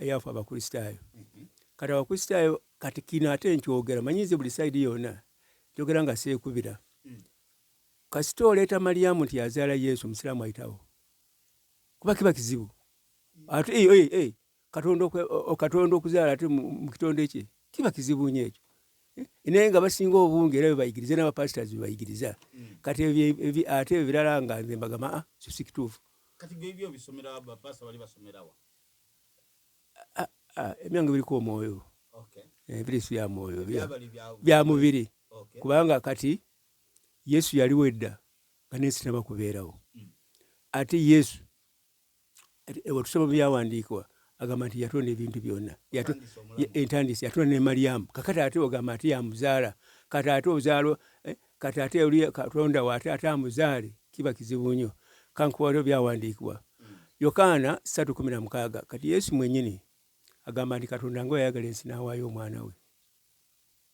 yafa abakristaayo kati abakristaayo kati kino ate nkyogera manyize buli sayidi yonna njogera nga seekubira kasita oleeta Mariyamu nti yazaala Yesu omusiraamu ayitawo kuba kiba kizibu ate katonda okuzaala ate mu kitonde kye kiba kizibu nnyo ekyo naye nga basinga obungi era bebayigiriza n'abapasitors bebayigiriza kati ate ebyo birala nga nze mbagamba so si kituufu kati ebyo bisomera abapasita bali basomerawa ebyange biriko omwoyo ebirisu bya mwoyo bya mubiri kubanga kati Yesu yaliwo edda nga n'ensi teba kubeerawo ate Yesu wetusoma byawandiikibwa agamba nti yatonda ebintu byonna entandisi yatonda ne Mariyamu kakati ate ogamba ati yamuzaala kati ate ozaalo kati ate oli katonda waate ate amuzaale kiba kizibu nnyo kankuwaliwo byawandiikibwa Yokaana 3:16 kati Yesu mwennyini agamba nti katonda nga yayagala ensi n'awaayo omwana we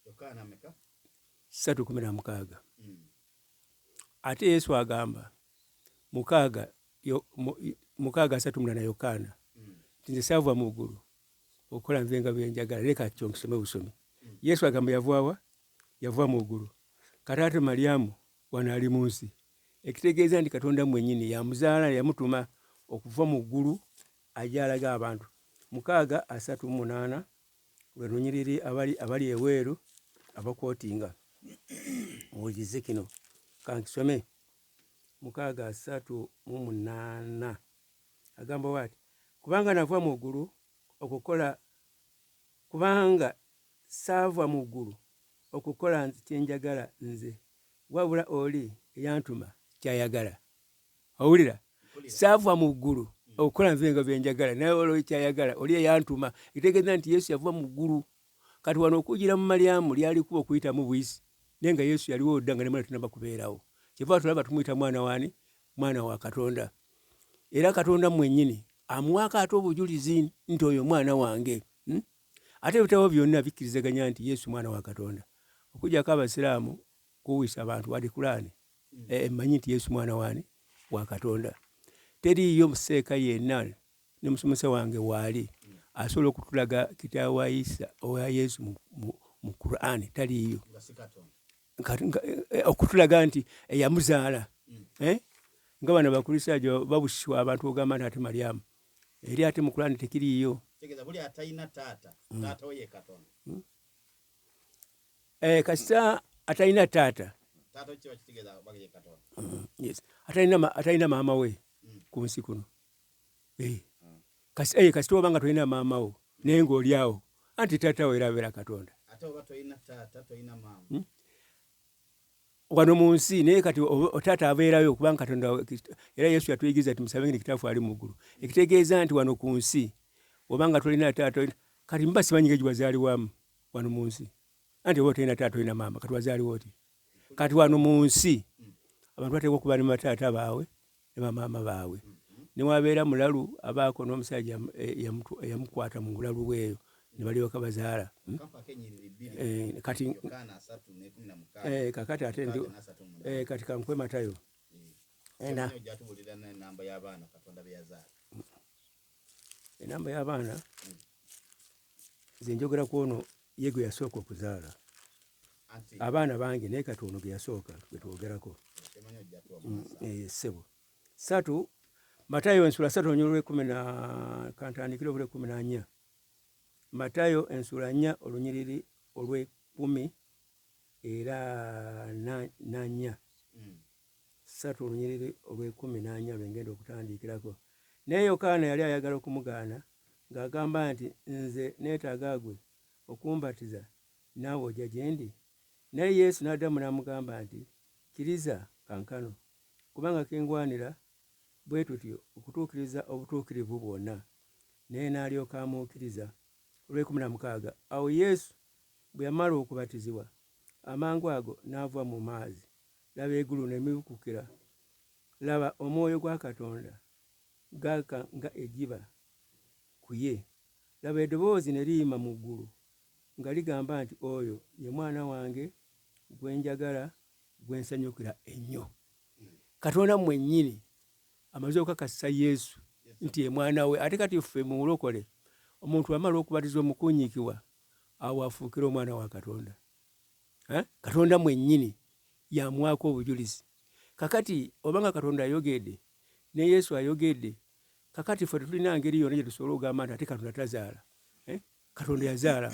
Yokaana 3:16 ate Yesu agamba 6:3 Yokaana nti nze saava mu ggulu okukola nze nga bwe njagala leka kyo nkisome busomi Yesu agamba yava mu ggulu kati ate Mariyamu wano ali mu nsi ekitegeeza nti katonda mwennyini yamuzaala yamutuma okuva mu ggulu ajja alaga abantu 6:38 lwe lunyiriri abali eweeru abakwotinga muwulirize kino kankisome 6:38 agamba bw'ati kubanga nava mu ggulu okukola kubanga saava mu ggulu okukola kyenjagala nze wabula oli eyantuma kyayagala owulira saava mu ggulu okukola nze nga byenjagala naye oli kyayagala oli eyantuma ekitegeeza nti Yesu yava mu ggulu kati wano okugira mu Mariyamu lyalikuba okuyitamu buyisi naye nga Yesu yaliwo dda nga ne mwana tunaba kubeerawo kyeva tulaba tumuyita mwana waani mwana wa Katonda era Katonda mwennyini amuwaako ate obujulizi nti oyo mwana wange ate ebitabo byonna bikkirizaganya nti Yesu mwana wa Katonda okujjako abasiraamu kuwisa abantu wadi Kulaani mmanyi nti Yesu mwana waani wa Katonda teriiyo museeka yenna ne musomesa wange waali asobola okutulaga kitaawe wa Isa owa Yesu mu Kulaani taliiyo okutulaga nti eyamuzaala nga bano abakristaayo babusiswa abantu ogamba nti ate Mariyamu eri ate mu Kulaani tekiriiyo kasita atalina taata atalina maama we ku nsi kuno kasita obanga tolina maama wo naye ng'oli awo anti taata we era abeera Katonda wano mu nsi naye kati otaata abeerayo kubanga Katonda era Yesu yatuyigiriza nti musabengeni kitaffe ali mu ggulu ekitegeeza nti wano ku nsi obanga tolina taata kati mba simanyi nga wazaalibwamu wano mu nsi anti oba tolina taata tolina maama kati wazaaliwo oti kati wano mu nsi abantu bateekwa okuba ne bataata baabwe ne bamaama baabwe newabeera mulalu abaako n'omusajja eyamukwata mu bulalu bweyo ne balyoka bazaala kati kakati ate kati kankwe Matayo enamba y'abaana nze njogera ku ono ye gwe yasooka okuzaala abaana bange naye kati ono gwe yasooka gwe twogerako ssebo 3 Matayo ensula 3 olunyiriri lw'ekumi kantandikire olw'ekumi na 4 Matayo ensula 4 olunyiriri olw'ekumi era na 4 3 olunyiriri olw'ekumi na 4 lwengenda okutandikirako naye Yokaana yali ayagala okumugaana ng'agamba nti nze neetaaga gwe okumbatiza naawe ojja gye ndi naye Yesu n'addamu n'amugamba nti kkiriza kankano kubanga kingwanira bwe tutyo okutuukiriza obutuukirivu bwonna naye n'alyoka amukkiriza olw'ekumi awo Yesu bwe yamala okubatizibwa amangu ago n'ava mu maazi laba eggulu ne libukukira laba omwoyo gwa Katonda gaaka nga ejjiba ku ye laba eddoboozi ne liyima mu ggulu nga ligamba nti oyo ye mwana wange gwe njagala gwe nsanyukira ennyo Katonda mwennyini amaze okukakasa Yesu nti ye mwana we ate kati ffe mu bulokole omuntu amala okubatizibwa mu kunyiikibwa awo afuukira omwana wa Katonda. Katonda mwennyini yamwako obujulizi. Kakati obanga Katonda ayogedde ne Yesu ayogedde, kakati ffe tetulina ngeri yonna gye tusobola okugamba nti ate Katonda tazaala. Katonda yazaala.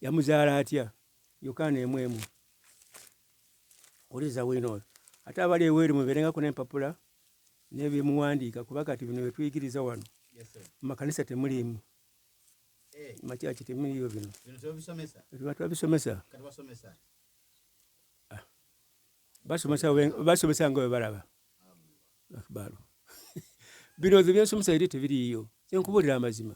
Yamuzaala atya? Yokaana 1:1. Oliza wino ate abali eweeri mubeerengako n'empapula n'ebyemuwandiika kuba kati bino bye tuyigiriza wano mu makanisa temuliimu. Makyaki temuliiyo bino. Tubisomesa. Basomesa nga bwe balaba. Bino byensomesa eri tebiriiyo. Nkubuulira amazima.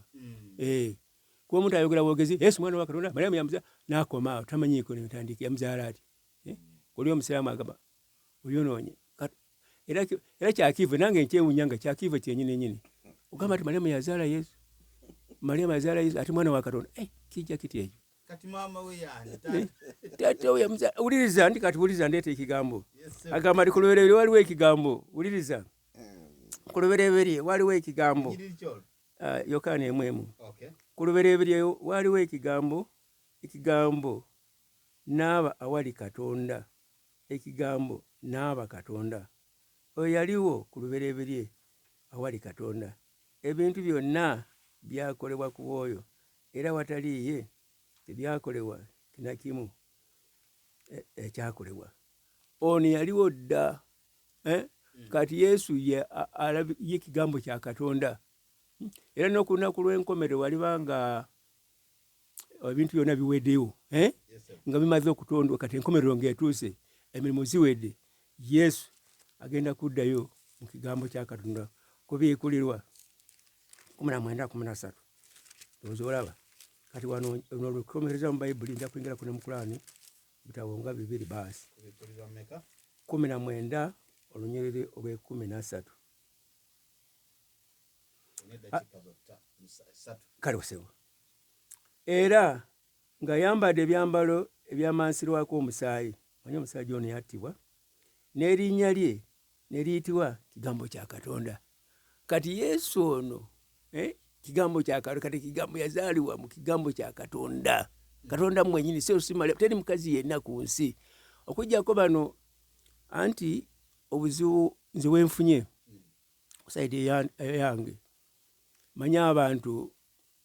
Kuba omuntu ayogera bwogezi, Yesu mwana wa Katonda, Mariyamu yamuzaala, n'akoma awo tamanyiiko n'entandikwa yamuzaala ati. Oli omusiraamu agamba oyonoonye. Era kyakiive nange nkyewuunya nga kyakiive kyennyini. Ogamba nti Mariyamu yazaala Yesu. Mariyamu yazaala Yesu ate mwana wa Katonda. Kijja kiti ekyo. Kati maama we yaani. Taata we yamuzaala. Wuliriza ndi kati wuliriza ndeeta ekigambo. Agamba nti ku lubereberye waliwo ekigambo. Wuliriza. Ku lubereberye waliwo ekigambo. Yokaana 1:1. Ku lubereberye waliwo ekigambo. Ekigambo n'aba awali Katonda. Ekigambo n'aba Katonda. Oyo yaliwo ku lubereberye awali Katonda. Ebintu byonna byakolebwa ku oyo era wataliiye tebyakolebwa kina kimu ekyakolebwa. Ono yaliwo dda. Kati Yesu ye kigambo kya Katonda. Era n'okunaku lw'enkomerero walibanga ebintu byonna biweddewo nga bimaze okutondwa, kati enkomerero ng'etuuse, emirimu ziwedde, Yesu agenda kuddayo mu kigambo kya Katonda kubiikulirwa 19:13. Ozo olaba kati wano olukomereza mu Bayibuli nja kuyingira ku ne mu Kulaani bitabo nga 2 baasi 19 olunyiriri olw'13. Kale osewo. Era nga yambadde ebyambalo ebyamansirwako omusaayi. Manyi omusajja ono yattibwa. N'erinnya lye ne liyitibwa kigambo kya Katonda. Kati Yesu ono kigambo kya Katonda, kati kigambo yazaalibwa mu kigambo kya Katonda. Katonda mwennyini Mariyamu, teri mukazi yenna ku nsi. Okuggyako bano anti obuzibu nze wenfunye ku sayidi yange. Manyi abantu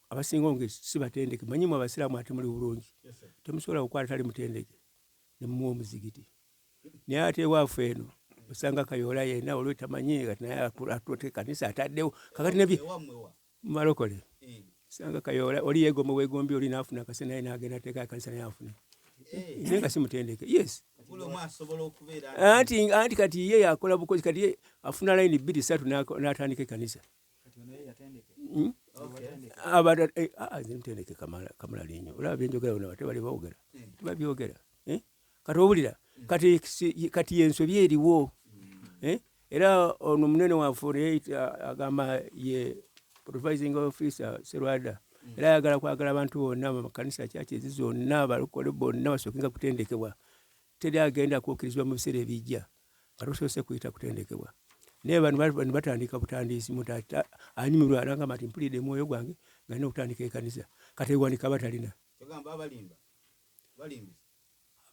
abasinga onge si batendeke. Manyimu abasiraamu ate muli bulungi. Temusobola okukwata tali mutendeke ne mumuwa omuzigiti. Naye ate ewaafu eno osanga Kayoola yenna olwo tamanyi kati naye atutte kanisa ataddewo. Kakati nebye malokole. Osanga Kayoola oli yeegomba weegombi oli n'afuna akase naye n'agenda ateeka kanisa naye afune. Naye nga si mutendeke. Yes. Anti kati ye yakola bukozi, kati ye afuna layini 2-3 n'atandika kanisa. Mutendeke Kamala linyo. Olaba byenjogera wano bate bali bawogera. Tubabyogera. Kati obulira. Kati ensobi eriwo. Era ono munene waffe agamba ye provising officer Serwada. Era ayagala kwagala abantu bonna mu makanisa kyaki ezi zonna abalokole bonna basookenga kutendekebwa. Teri agenda kwokkirizibwa mu biseera ebijja. Kati osoose kuyita kutendekebwa. Naye bano batandika butandiisi mutata anyumirwa alanga nti mpulidde mwoyo gwange nga nina okutandika ekanisa. Kati ewanika batalina.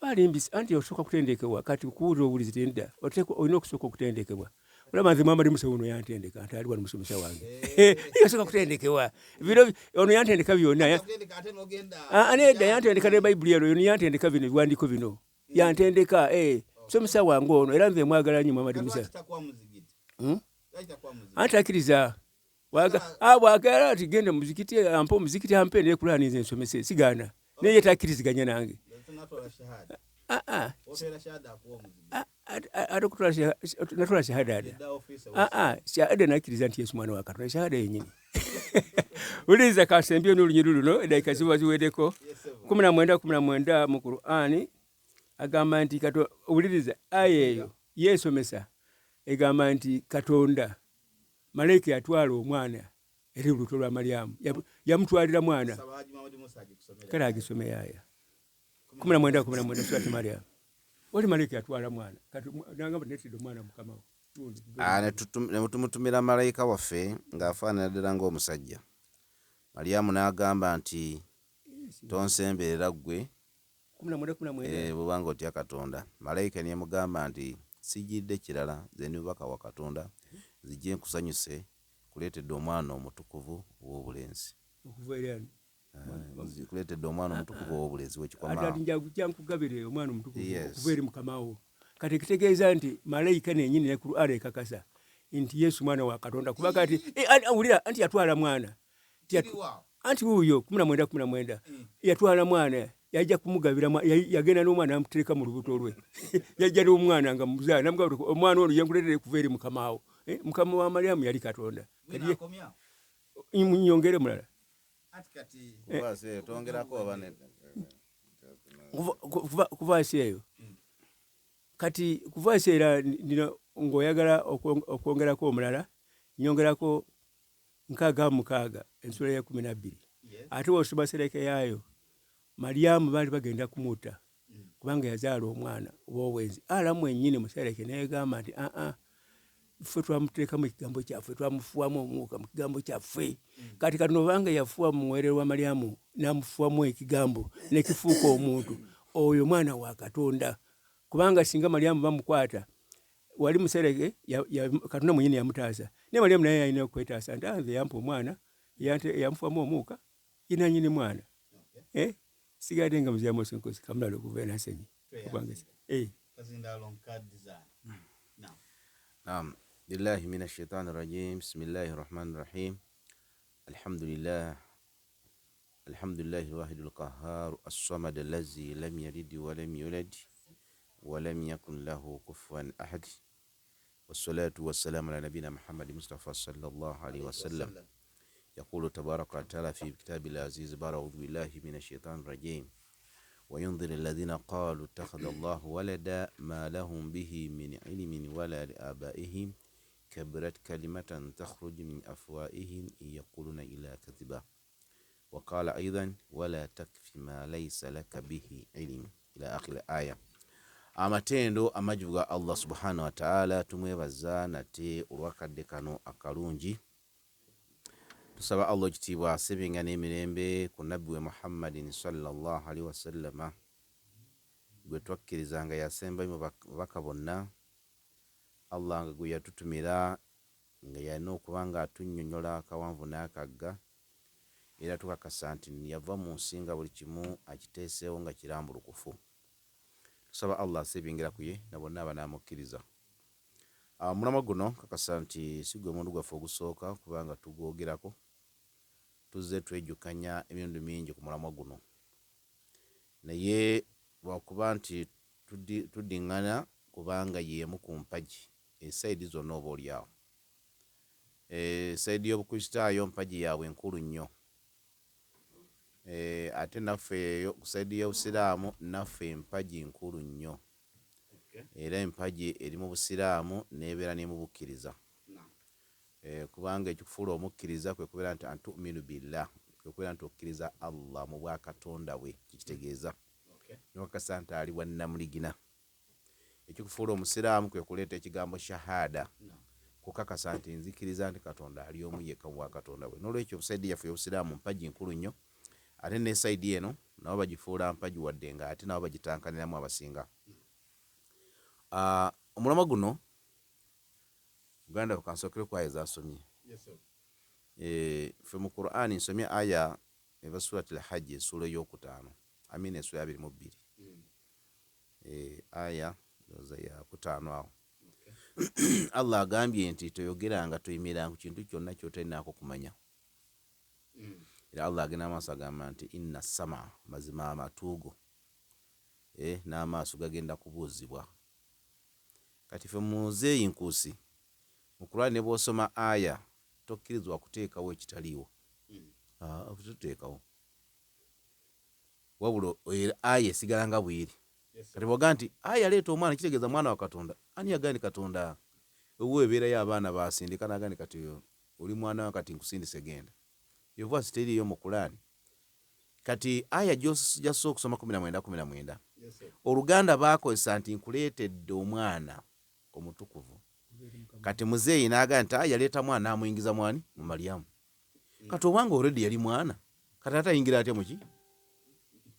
Abalimbisi anti osooka kutendekebwa kati kuwulira obulizi tenda olina okusooka okutendekebwa. Olaba nze Muhammad Musa ono yantendeka nti ali wano musomesa wange. Yasooka kutendekebwa. Ono yantendeka byonna. Nedda yantendeka ne Bayibuli eno ono yantendeka bino ebiwandiiko bino. Yantendeka musomesa wange ono era nze mwagala nnyo Muhammad Musa. Anti akkiriza bwagala ati genda muzikiti ampa omuzikiti ampe ne Kulaani nze nsomese sigaana. Naye takkiriziganya nange. Natwala shahada ada. Shahada nakkiriza nti Yesu mwana wa Katonda. Shahada yennyini. Uliza kasembyo n'olunyiri luno edakika ziweddeko 19:19 mu Kulaani agamba nti Katonda. Uliriza aya eyo yeesomesa egamba nti Katonda malayika yatwala omwana eri olubuto lwa Mariyamu yamutwalira mwana. Kale agisome aya 19:19 surati Mariyamu. Oli malayika yatwala mwana. Kati nagamba netidde omwana mukama we. Ne tumutumira malayika waffe ng'afaanana ddala ng'omusajja. Mariyamu n'agamba nti tonsemberera ggwe 19 bwobanga otya Katonda. Malayika ne yamugamba nti sijjidde kirala, nze ndi mubaka wa Katonda, zijje nkusanyuse, kuleetedde omwana omutukuvu ow'obulenzi. okuva eri ani Kuleetedde omwana omutukuvu ow'obulenzi wekikoma. ate njagujja nkugabire omwana omutukuvu Yes. okuva eri mukama wo. Kati kitegeeza nti malayika nennyini ne Qur'an ekakasa nti Yesu mwana wa Katonda kuba kati awulira anti yatwala mwana anti wuuyo 19 yatwala mwana yajja kumugabira yagenda n'omwana amuteeka mu lubuto lwe yajja n'omwana nga muzaala namugabira omwana ono yenkuleetere kuva eri mukama wo. Mukama wa Mariyamu yali Katonda. Nyongere mulala Tongerako oba kuvaasi eyo kati kuvaasi era ng'oyagala okwongerako omulala nyongerako 66 ensula ya 12 ate wosoma sereke yaayo Mariyamu baali bagenda kumutta kubanga yazaala omwana ow'obulenzi. Alamu ennyini musereke negamba nti ffe twamuteekamu ekigambo kyaffe, twamufuwamu omwuka mu kigambo kyaffe. Kati kati nobanga yafuwa mu muwere wa Mariyamu n'amufuwamu ekigambo nekifuuka omuntu, oyo mwana wa Katonda. Kubanga singa Mariyamu bamukwata wali musereke Katonda mwennyini yamutaasa, ne Mariyamu naye yalina okwetaasa nti nze yampa omwana yamufuwamu omwuka yenanyini mwana. Sigadde nga muziyamu osinkosi kamulala okuva enasenyi Naam. Billahi minash shaitani rajim. Bismillahir rahmanir rahim. Alhamdulillah alwahidul qahhar as-samad allazi lam yalid wa lam yulad wa lam yakun lahu kufuwan ahad. Wassalatu wassalamu ala nabina Muhammad Mustafa sallallahu alayhi wa sallam. يقول تبارك وتعالى في كتاب العزيز أعوذ بالله من الشيطان الرجيم وينذر الذين قالوا اتخذ الله ولدا ما لهم به من علم ولا لآبائهم كبرت كلمة تخرج من أفواههم إن يقولون إلا كذبا وقال أيضا ولا تكف ما ليس لك به علم إلى آخر الآية. Amatendo amajuga Allah subhanahu wa ta'ala tumwebaza nate olwakadde kano akalungi. Tusaba Allah ekitiibwa asibinga n'emirembe ku nabbi we Muhammadin sallallahu alaihi wasallama gwe twakkirizanga yasemba mu baka bonna. Allah nga gwe yatutumira nga yalina okuba nga atunnyonnyola akawanvu n'akagga, era tukakasa nti yava mu nsi nga buli kimu akiteeseewo nga kirambulukufu. Tusaba Allah asibingira ku ye na bonna abanaamukkiriza. Mulamwa guno kakasa nti si gwe mundu gwaffe ogusooka kubanga tugwogerako. Tuzze twejjukanya emirundi mingi ku mulamwa guno, naye lwakuba nti tuddiŋŋana kubanga yeemu ku mpagi esayidi zonna oba oliawo. Sayidi y'obukristaayo mpagi yaabwe enkulu nnyo, ate naffe ku sayidi y'obusiraamu naffe empagi nkulu nnyo, era empagi eri mu busiraamu n'ebeera ne mu bukkiriza. Kubanga ekikufuula omukkiriza kwe kubeera nti antu'minu billah, kwe kubeera nti okkiriza Allah mu bwakatonda bwe, kikitegeeza nokakasa nti ali wannamuligina. Ekikufuula omusiraamu kwe kuleeta ekigambo shahada, kukakasa nti nzikiriza nti Katonda ali omu yekka mu bwakatonda bwe. N'olwekyo sayidi yaffe y'obusiraamu mpagi nkulu nnyo, ate ne sayidi eno nabo bagifuula mpagi wadde nga ate nabo bagitankaniramu abasinga. Omulamwa guno Uganda kansokere ku aya zasomye. Ffe mu Qur'an nsomye aya eva surati al-Hajj essula ey'okutaano, amina essula ya 22. Aya ndoza ya kutaano awo. Allah agambye nti toyogeranga toyimiranga ku kintu kyonna ky'otalinaako kumanya. Era Allah agenda amaaso agamba nti inna sama, mazima amatuugo n'amaaso gagenda kubuuzibwa. Kati ffe muzeeyi nkuusi mu Qur'an ne bw'osoma aya tokkirizibwa kuteekawo ekitaliiwo. Tuteekawo wabula aya esigala nga bw'eri. Kati bw'ogaa nti aya leeta omwana kitegeeza mwana wa Katonda. Ani yagandi Katonda? Ewe ebeerayo abaana baasindika nagandi kati oli mwana wa kati nkusindise genda. Yo voice teriyo mu Qur'an. Kati aya gy'osooka okusoma 19. Oluganda baakozesa nti nkuleetedde omwana omutukuvu. Kati muzeeyi n'agamba nti yaleeta mwana n'amuyingiza mwani mu Mariyamu. kati obanga already yali mwana kati atayingira atya muki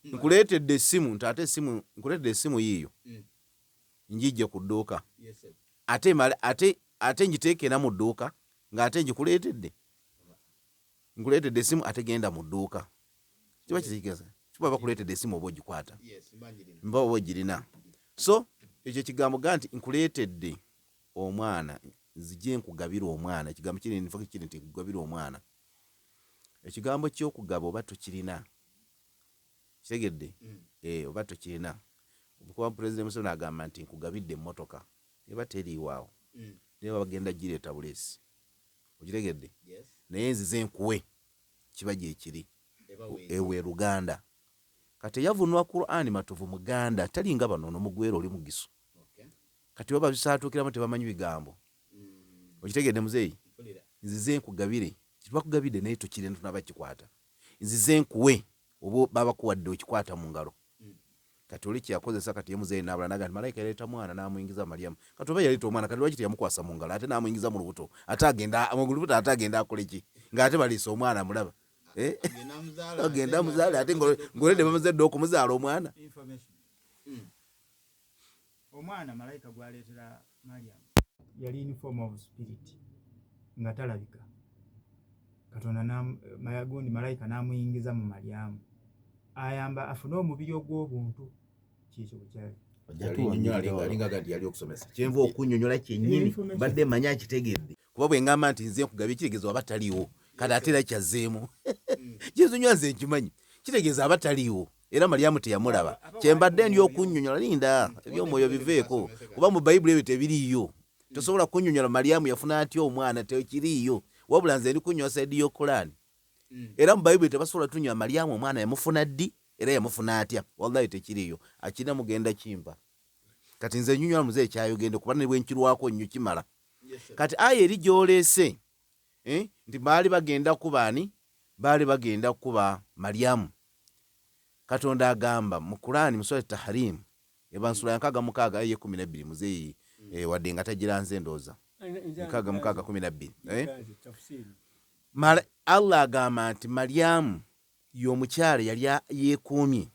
nkuleetedde essimu nti nkuleetedde essimu yiiyo njijje ku dduuka ate njiteekera mu dduuka ng'ate njikuleetedde nkuleetedde essimu ate genda mu dduuka kiba kitegeeza kiba bakuleetedde essimu oba ogikwata mba oba ogirina so ekyo kigambo ga nti nkuleetedde omwana nzije nkugabira omwana ekigambo kiri nti nkugabira omwana ekigambo ky'okugaba oba tokirina kitegedde oba tokirina kuba pulezidenti Museveni agamba nti nkugabidde emmotoka eba teriiwaawo naye bagenda gireeta buleesi okitegedde naye nzize nkuwe kiba gyekiri ewe Luganda kati yavunwa Qur'ani matuvu muganda talinga bano nomugwera oli mugiso kati baba bisaatuukiramu tebamanyi bigambo okitegedde muzeeyi nzize nkugabire kitubakugabidde naye tokire tunaba kikwata nzize nkuwe oba baba kuwadde okikwata mu ngalo kati oli kyakozesa kati ye muzeeyi n'abala naga nti malayika yaleeta mwana n'amuyingiza Mariyamu kati oba yaleeta omwana kati lwaki teyamukwasa mu ngalo ate n'amuyingiza mu lubuto ate agenda akole ki ng'ate baliisa omwana mulaba agenda muzaale ate ng'oledde bamuzadde okumuzaala omwana omwana malayika gwaleetera Mariyamu yali in form of spirit nga talabika Katonda mayagundi malayika n'amuyingiza mu Mariyamu ayamba afune omubiri ogw'obuntu kikyo bukyali alinga gadi yali okusomesa kyenva okunnyonnyola kyennyini badde manya akitegedde kuba bwe ngamba nti nze nkugabye kitegeeza aba taliiwo kati ate era kyazzeemu kyezunywa nze nkimanyi kitegeeza aba taliiwo era Mariyamu teyamulaba kyembadde ndi okunnyonnyola linda ebyomwoyo biveeko kuba mu Bayibuli ebyo tebiriiyo tosobola kunnyonnyola Mariyamu yafuna atya omwana tekiriiyo wabula nze ndi kunnyola saidi y'Okurani era mu Bayibuli tebasobola tunnyola Mariyamu omwana yamufuna ddi era yamufuna atya wallahi tekiriiyo akina mugenda kimpa kati nze nnyonnyola muzeeyi kyayogende kuba ne bwenkirwako nnyo kimala kati aya eri gyoleese nti baali bagenda kuba Mariyamu Katonda agamba mu Qur'ani mu Sura Tahrim ebansula ya 6 aya 12 muzeeyi wadde nga tagira nze ndooza 6:12 Allah agamba nti Mariyamu y'omukyala yali yeekuumye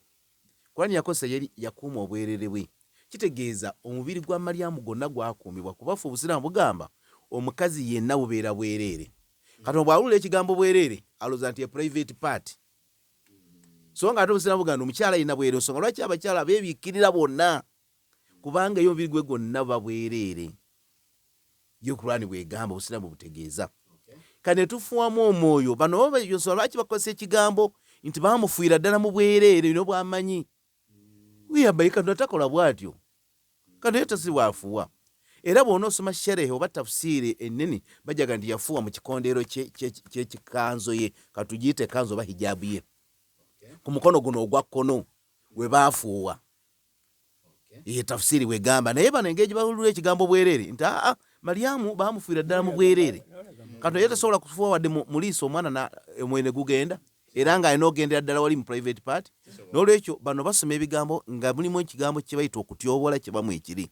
Qur'ani yakozesa yali yakuuma obwerere bwe kitegeeza omubiri gwa Mariyamu gwonna gwakuumibwa kubafu obusiraamu bugamba omukazi yenna bubeera bwereere Katonda bw'awulira ekigambo bwereere alowooza nti private part so nga ate obusiraamu bugamba omukyala yenna bwereere nsonga lwaki abakyala beebikkirira bonna kubanga omubiri gwe gwonna babwereere yo Qur'ani bwegamba obusiraamu butegeeza kane tufuwamu omwoyo bano nsonga lwaki bakozesa ekigambo nti baamufuira ddala mu bwereere bino bwamanyi wiyabayi Katonda takola bw'atyo Katonda tasi bwafuwa era bw'onoosoma sherehe oba tafusiiri ennene bajaga nti yafuwa mu kikondeero ky'ekikanzo ye katugiyite kanzo oba hijaabu ye ku mukono guno ogwa kkono we baafuuwa ye tafusiiri wegamba naye bano engeri gye bawulira ekigambo bwereere nti Mariyamu baamufuira ddala mu bwereere Katonda tasobola kufuwa wadde mu liiso omwana omwene gugenda era ng'alina ogendera ddala wali mu private part n'olwekyo bano basoma ebigambo nga mulimu ekigambo kye bayita okutyobola kye bamu ekiri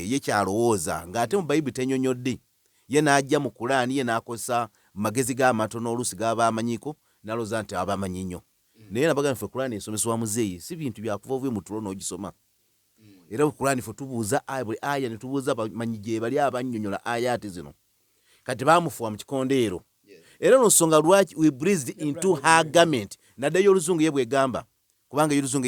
ye kyalowooza ng'ate mu Bayibuli tenyonyodde ye n'ajja mu Qur'ani ye n'akozesa magezi g'amatono oluusi g'aba amanyiko n'alowooza nti aba amanyi nnyo naye nabaga ffe Qur'ani esomesebwa muzeeyi si bintu byakuva ovuye mu tulo n'ogisoma era Qur'ani ffe tubuuza buli aya ne tubuuza bamanyi gye bali abannyonnyola ayaati zino kati baamufuwa mu kikondeero era n'ensonga lwaki we breathed into her garment naddayo oluzungu ye bwegamba kubanga y'oluzungu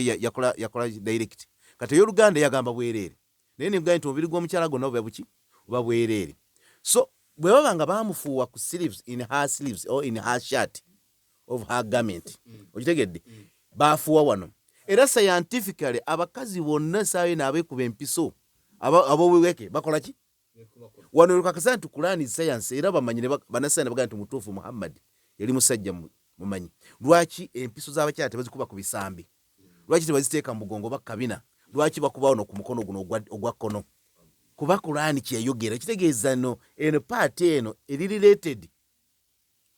yakola direct kati ey'Oluganda yagamba bwereere naye nemugamba nti omubiri gw'omukyala gonna buba buki buba bwereere so bwe baba nga baamufuuwa ku sleeves in her sleeves or in her shirt of her garment okitegedde baafuuwa wano era scientifically abakazi bonna saayo n'abeekuba empiso ab'obuweke bakola ki wano kakasa nti Qur'ani science era bamanyire banasayina baga nti mutuufu Muhammad yali musajja mumanyi lwaki empiso z'abakyala tebazikuba ku bisambi lwaki tebaziteeka mu mugongo bakabina lwaki bakuba wano ku mukono guno ogwa kkono kuba Qur'ani kyeyayogera kitegeeza no eno paati eno eri related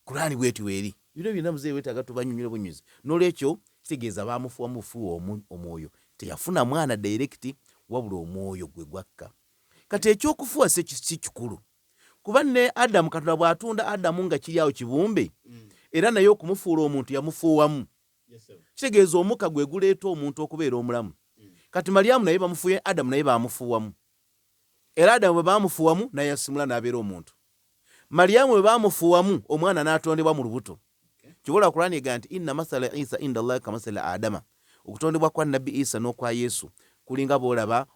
Qur'ani bweti weeri bino byonna muzeeyi weetaaga tubanyunyule bunyuzi n'olwekyo kitegeeza baamufuwa mu bufuuwa omwoyo teyafuna mwana direct wabula omwoyo gwe gwakka kati ekyokufuwa si kikulu kuba ne Adamu Katonda bw'atunda Adamu nga kiri awo kibumbe era naye okumufuula omuntu yamufuuwamu. Yes, sir. Kitegeeza omukka gwe guleeta omuntu okubeera omulamu. Kati Maliyamu naye bamufuuye, Adamu naye bamufuuwamu. Era Adamu bwe bamufuuwamu naye yasimula n'abeera omuntu. Maliyamu bwe bamufuuwamu omwana n'atondebwa mu lubuto. Kibola Qur'ani egamba nti inna masala Isa inda Allah ka masala Adama. Okutondebwa kwa Nabbi Isa n'okwa Yesu kulinga bw'olaba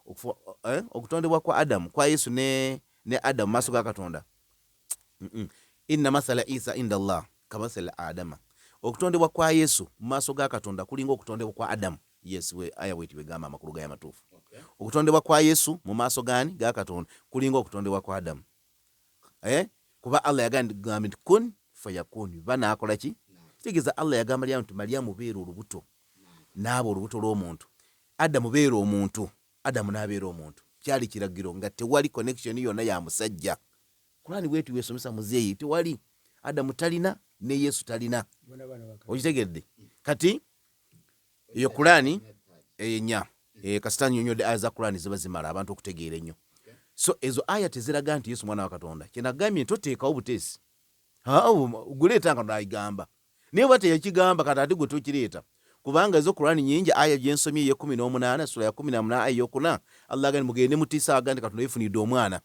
okutondebwa kwa Adamu kwa Yesu ne Adamu maaso ga Katonda. Inna masala Isa inda Allah ka masala Adama. Okutondebwa kwa Yesu mu maaso ga Katonda kulinga okutondebwa kwa Adamu. Yes, we aya wetu begamba amakulu ga matuufu. Okutondebwa kwa Yesu mu maaso gani ga Katonda kulinga okutondebwa kwa Adamu. Kuba Allah yagamba nti kun fayakun, bana akola ki? Kitegeeza Allah yagamba Maliyamu nti Maliyamu beera olubuto n'aba olubuto lw'omuntu. Adamu beera omuntu, Adamu n'abeera omuntu. Kyali kiragiro nga tewali connection yonna ya musajja. Qur'ani wetu wesomesa muzeeyi tewali. Adamu talina ne Yesu talina. Okitegedde? Kati iyo Qur'ani enya kasita nnyonnyodde aya za Qur'ani ziba zimala abantu okutegeera ennyo. So ezo aya teziraga nti Yesu mwana wa Katonda. Kyenagambye toteekawo buteesi. Guleeta nga n'ayigamba. Naye bwate yakigamba kati ate gwe tokireeta. Kubanga ezo Qur'ani nyingi aya gyensomye ye 18 sura ya 18 aya yokuna Allah agani mugende mutisa agandi Katonda yefunidde omwana.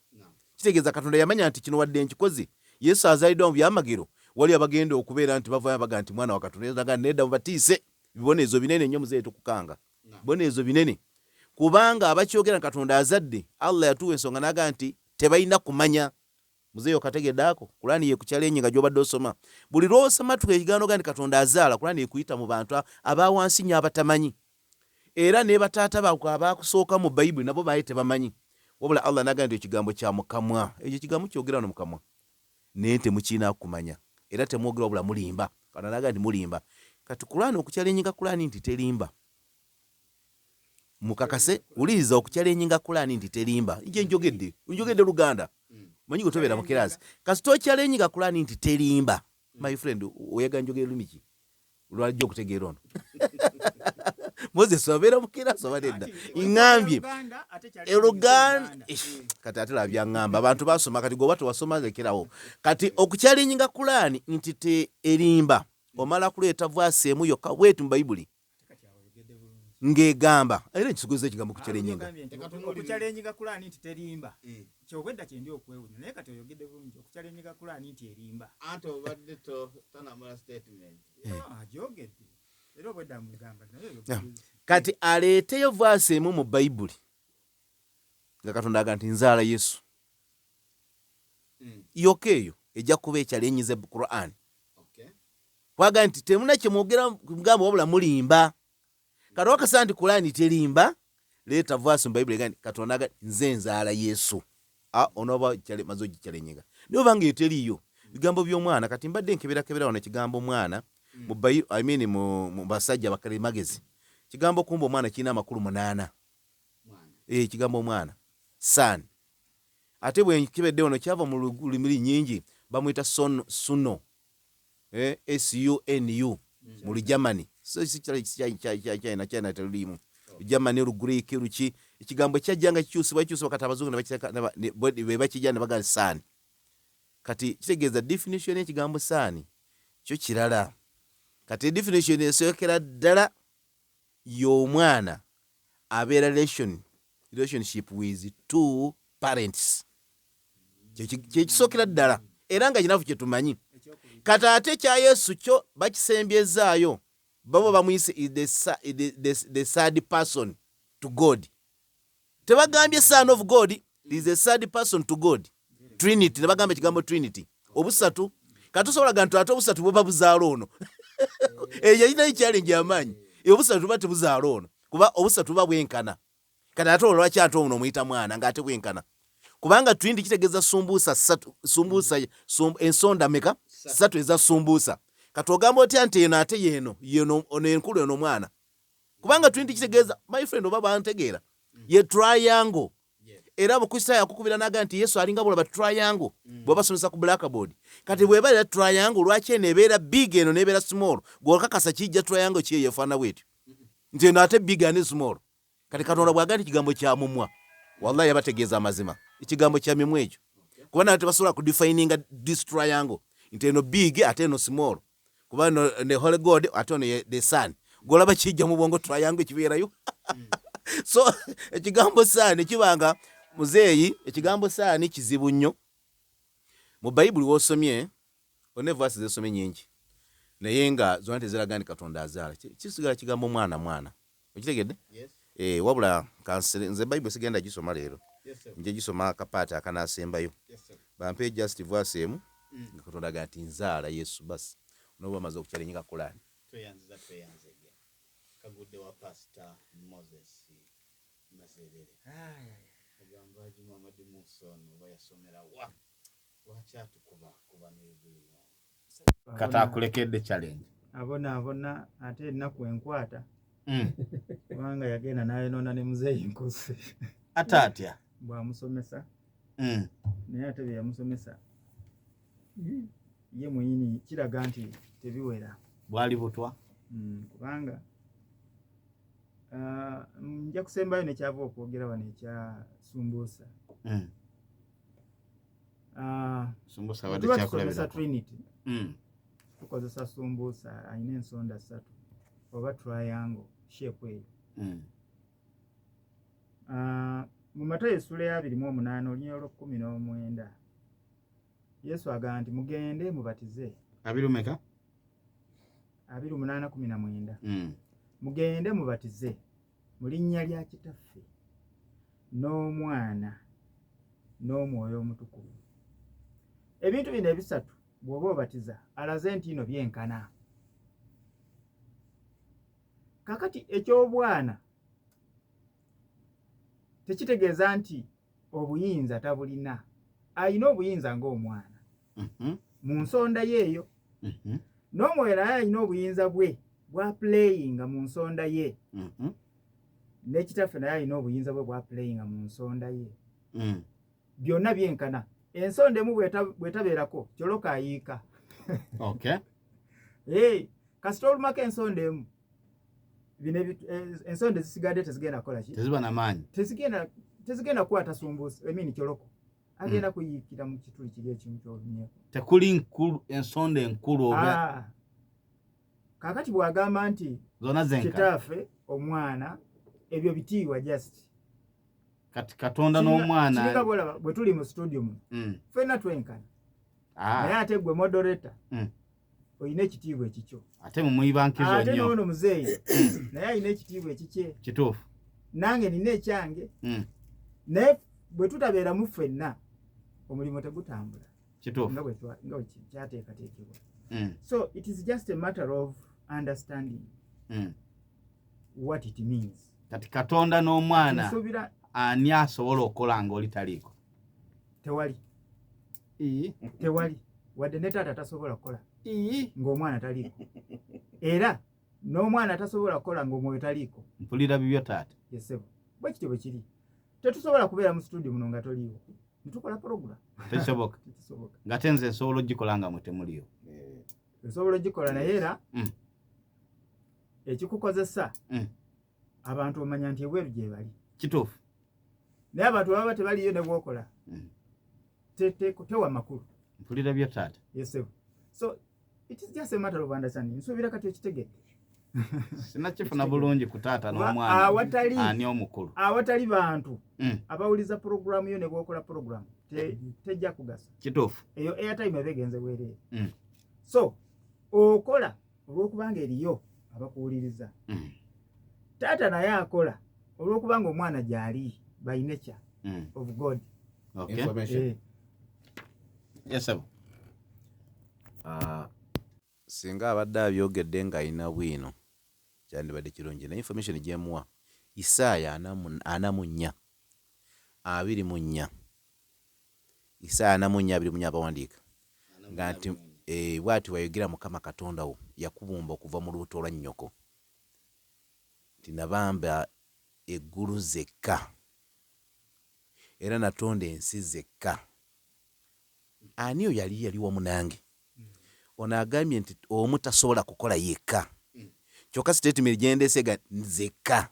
Kitegeeza Katonda yamanya nti kino wadde nkikoze. Yesu azaliddwa mu byamagero wali abagenda okubeera nti bavaayo baga nti mwana wa Katonda. Yesu agani nedda mubatiise. Bibonezo binene nnyo muzeeyi tukukanga. Bibonezo binene. Kubanga abakyogera Katonda azadde Allah yatuwa ensonga n'agamba nti tebalina kumanya. Muzeeyi okategedde ako Qur'ani yekukyala nga gy'obadde osoma. Buli lw'osoma ekigambo gandi Katonda azaala Qur'ani ekuyita mu bantu abawansi nnyo abatamanyi. Era ne bataata baabwe abakusooka mu Bayibuli nabo baali tebamanyi. Wabula Allah n'agamba nti ekigambo kya mukamwa. Ekyo kigambo kyogera no mukamwa. Naye temukiina kumanya. Era temwogera wabula mulimba. Katonda n'agamba nti mulimba. Kati Qur'ani okukyalennyinga Qur'ani nti terimba. Mukakase uliza okukyalennyinga Qur'ani nti terimba. Nje njogedde Luganda. Manyi gotobeera mu kirasi. Kasi tokyalennyinga Qur'ani nti terimba. My friend, oyaga njogera lumiki. Lwajja okutegeera ono. Moses wabeera mu kirasi obadde. Ingambye. Luganda. Kati ate labya ngamba. Abantu basoma kati gwe wasoma lekerawo. Kati okukyalennyinga Qur'ani nti terimba. Omala kuleeta vaasi emu yokka bwetu mu Bayibuli ng'egamba era ekisuguzo ekigambo kukyalennyinga okukyalennyinga Qur'ani nti terimba kyobwedda kyendi okwewunya naye kati oyogedde bulungi okukyalennyinga Qur'ani nti erimba anti obadde tonamala statement agyogedde era obwedda mugamba kati aleeteyo vaasi emu mu Bayibuli nga Katonda aga nti nzaala Yesu yokka eyo ejja kuba ekyalenyize Qur'ani. Kwaga nti temuna kyemwogera mugamba wabula mulimba. Kati wakasa nti Qur'ani terimba leeta vaasi mu Bayibuli egandi Katonda aga nze nzaala Yesu. Onoba maze ogikyalennyinga. Naye obanga eteriiyo bigambo by'omwana kati mbadde nkeberakebera wano ekigambo mwana mu basajja bakalimagezi. Kigambo kumba omwana kirina amakulu 8. Kigambo omwana son. Ate bwe nkibedde wano kyava mu lulimi nyingi bamuyita suno. SUNU mu Lujamani. So China terulimu. Lujamani Lugreek luki ekigambo kyajjanga kikyusibwa kati abazungu ne bakijja ne bagamba son. Kati kitegeeza definition y'ekigambo son kyo kirala. Kati definition esokera ddala y'omwana abeera relationship with two parents. Kyekisokera ddala era nga kinafu kyetumanyi. Kati ate kya Yesu kyo bakisembyezaayo babo bamuyise the third person to God. Tebagambye son of God is a third person to God. Trinity nebagamba ekigambo Trinity obusatu. Kati osobola gantu ate obusatu buba buzaala ono. Yalina challenge y'amaanyi. Obusatu buba tebuzaala ono kuba obusatu buba bwenkana. Kati ate olwaki ate ono omuyita mwana ng'ate bwenkana. Kubanga Trinity kitegeeza sumbuusa ensonda meka 3 eza sumbuusa. Kati ogamba otya nti eno ate yeno ono enkulu eno omwana. Kubanga Trinity kitegeeza my friend oba bantegeera ye triangle. Era Mukristaayo akukubira n'agamba nti Yesu alinga bulaba triangle bwe basomesa ku blackboard. Kati bw'ebeera triangle lwaki eno ebeera big eno n'ebeera small gw'okakasa kijja triangle ki yeefaana bw'etyo nti eno ate big and small. Kati Katonda bw'agamba nti ekigambo kya mumwa wallahi yabategeeza amazima ekigambo kya mimwa ekyo. Kubanga tebasobola kudefininga this triangle nti eno big ate eno small. kuba ne Holy God ate ono ye the Son golaba kijja mu bwongo triangle kibeerayo so ekigambo saani kibanga muzeeyi ekigambo saani kizibu nnyo mu Bayibuli w'osomye one verse zesomye nyingi naye nga zonna teziraga nti Katonda azaala kisigala kigambo mwana okitegedde wabula nze Bayibuli sigenda gisoma leero nje gisoma akapaata akanaasembayo bampe just verse emu nga Katonda agaa nti nzaala Yesu basi noba amaze okukyalenyiga Kurani tweyanziza kagudde wa Pastor Moses Mazerere ogamba Haji Muhammad Musa oba yasomera wakyatukuba n'ebulimo kata akulekedde challenge abona ate ennaku enkwata kubanga yagenda nayonoona ne muzeeyi Nkusi ate atya bwamusomesa naye ate bye yamusomesa ye muyini kiraga nti tebiwera bwali butwa kubanga nja kusembayo nekyava okwogera wano ekya Sumbusa Sumbusa wadde kyakulabira Trinity tukozesa Sumbusa ayina ensonda 3 oba triangle shape eyo mu Matayo essula ya 28 olunyiriri olw'19 Yesu agamba nti mugende mubatize 28:19 mugende mubatize mu linnya lya Kitaffe n'Omwana n'Omwoyo Omutukuvu. Ebintu bino ebisatu bw'oba obatiza alaze nti ino byenkana. Kakati eky'obwana tekitegeeza nti obuyinza tabulina. Ayina obuyinza ng'omwana mu nsonda yeeyo. N'Omwoyo naye ayina obuyinza bwe bwa playinga mu nsonda ye. Ne Kitaffe naye ayina obuyinza bwe bwa playinga mu nsonda ye. Byonna byenkana. Ensonda emu bwetabeerako kyoloka ayiika. Okay. Kasita olumako ensonda emu bino ensonda ezisigadde tezigenda kukola ki? Teziba na maanyi. Tezigenda kukwata Sumbusa emini kyoloko. Agenda kuyiikira mu kituli kiri ekimu ky'olumyeko. Tekuli nkulu ensonda enkulu oba. Kakati bw'agamba nti zonna zenkana Kitaffe Omwana ebyo bitiibwa just. Kati Katonda n'Omwana Kirika bw'olaba bwe tuli mu studio muno. Ffenna twenkana. Naye ate gwe moderator oyina ekitiibwa ekikyo. Ate mumuyibankizo nnyo. Ate n'ono muzeeyi naye ayina ekitiibwa ekikye. Kituufu. Nange nina ekyange. Naye bwe tutabeeramu ffenna omulimu tegutambula. Kituufu. Nga bwe kyateekateekebwa. So it is just a matter of understanding what it means. Kati Katonda n'Omwana ani asobola okukola ng'oli taliiko? Tewali. Tewali. Wadde ne taata tasobola kukola ng'Omwana taliiko. Era n'Omwana tasobola kukola ng'Omwoyo taliiko. Mpulira bibyo taata. Yesebo. Bwe kityo bwe kiri. Tetusobola kubeera mu studio muno nga toliiwo. Nitukola program. Tekisoboka. Ng'ate nze nsobola ogikola nga mwe temuliiwo. Nsobola ogikola naye era ekikukozesa abantu omanya nti ebweru gye bali. Kituufu. Naye abantu baba tebaliyo ne bwokola. Tewa makulu. Mpulira byo taata. Yesebo. So it is just a matter of understanding. Nsuubira kati okitegedde. Sinakifuna bulungi ku taata n'Omwana ani omukulu. Awatali bantu abawuliza programu yo ne bwokola programu tejja kugasa. Kituufu. Eyo airtime ebegenze bwereere. So okola olw'okubanga eriyo abakuwuliriza. Taata naye akola olw'okubanga Omwana gy'ali by nature of God. Okay. Information. Yes sir. Singa abadde abyogedde ng'alina bwino kyandibadde kirungi naye information gyemuwa Isaaya 4:24 Isaaya 4:24 abawandiika nga nti bw'ati wayogera Mukama Katonda wo yakubumba okuva mu lubuto lwa nnyoko nti nabamba eggulu zekka era natonda ensi zekka. Ani oyo yali wamu nange? Ono agambye nti omu tasobola kukola yekka. Kyokka statement gyendesega zekka.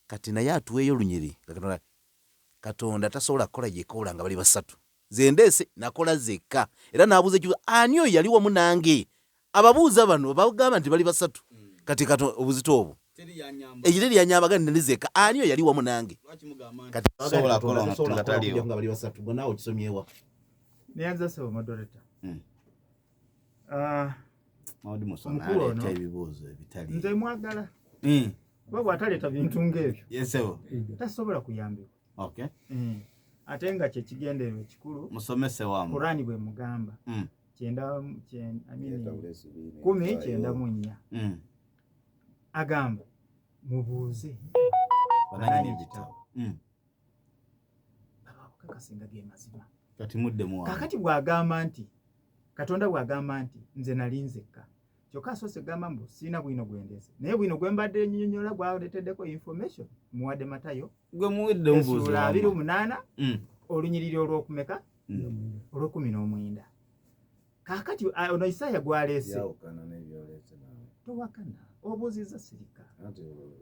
Kati naye atuweeyo lunyiri. Katonda tasobola kukola yekka wabula nga bali basatu. Ze ndeese nakola zekka. Era n'abuuza ekibuuzo ani oyo yali wamu nange ababuuza bano bagamba nti bali basatu kati kato obuzito obwo ekiteri yanyamba gandi nalizeka ani yali wamu nange kati sobola kola tungataliyo nga bali basatu bonawo kisomyewa nianza so moderator Maudi musona aleta ebibuuzo ebitali nze mwagala baba ataleta bintu ng'ebyo yesewo tasobola kuyambibwa okay ate nga kye kigendero kikulu musomese wamu Kurani bwe mugamba 10:94 agamba mubuuze bananyini ebitabo kakakasinga ge mazima kati mudde mu kakati bw'agamba nti Katonda bw'agamba nti nze nali nzekka kyokka asoose gamba mbu sina bwino gwendeze naye bwino gwe mbadde nnyonnyola gwaleeteddeko information muwadde Matayo gwe muwedde obuuzo 28 olunyiriri olw'okumeka olw'19 kakati ono Isaya gwaleese towakana obuuziza sirika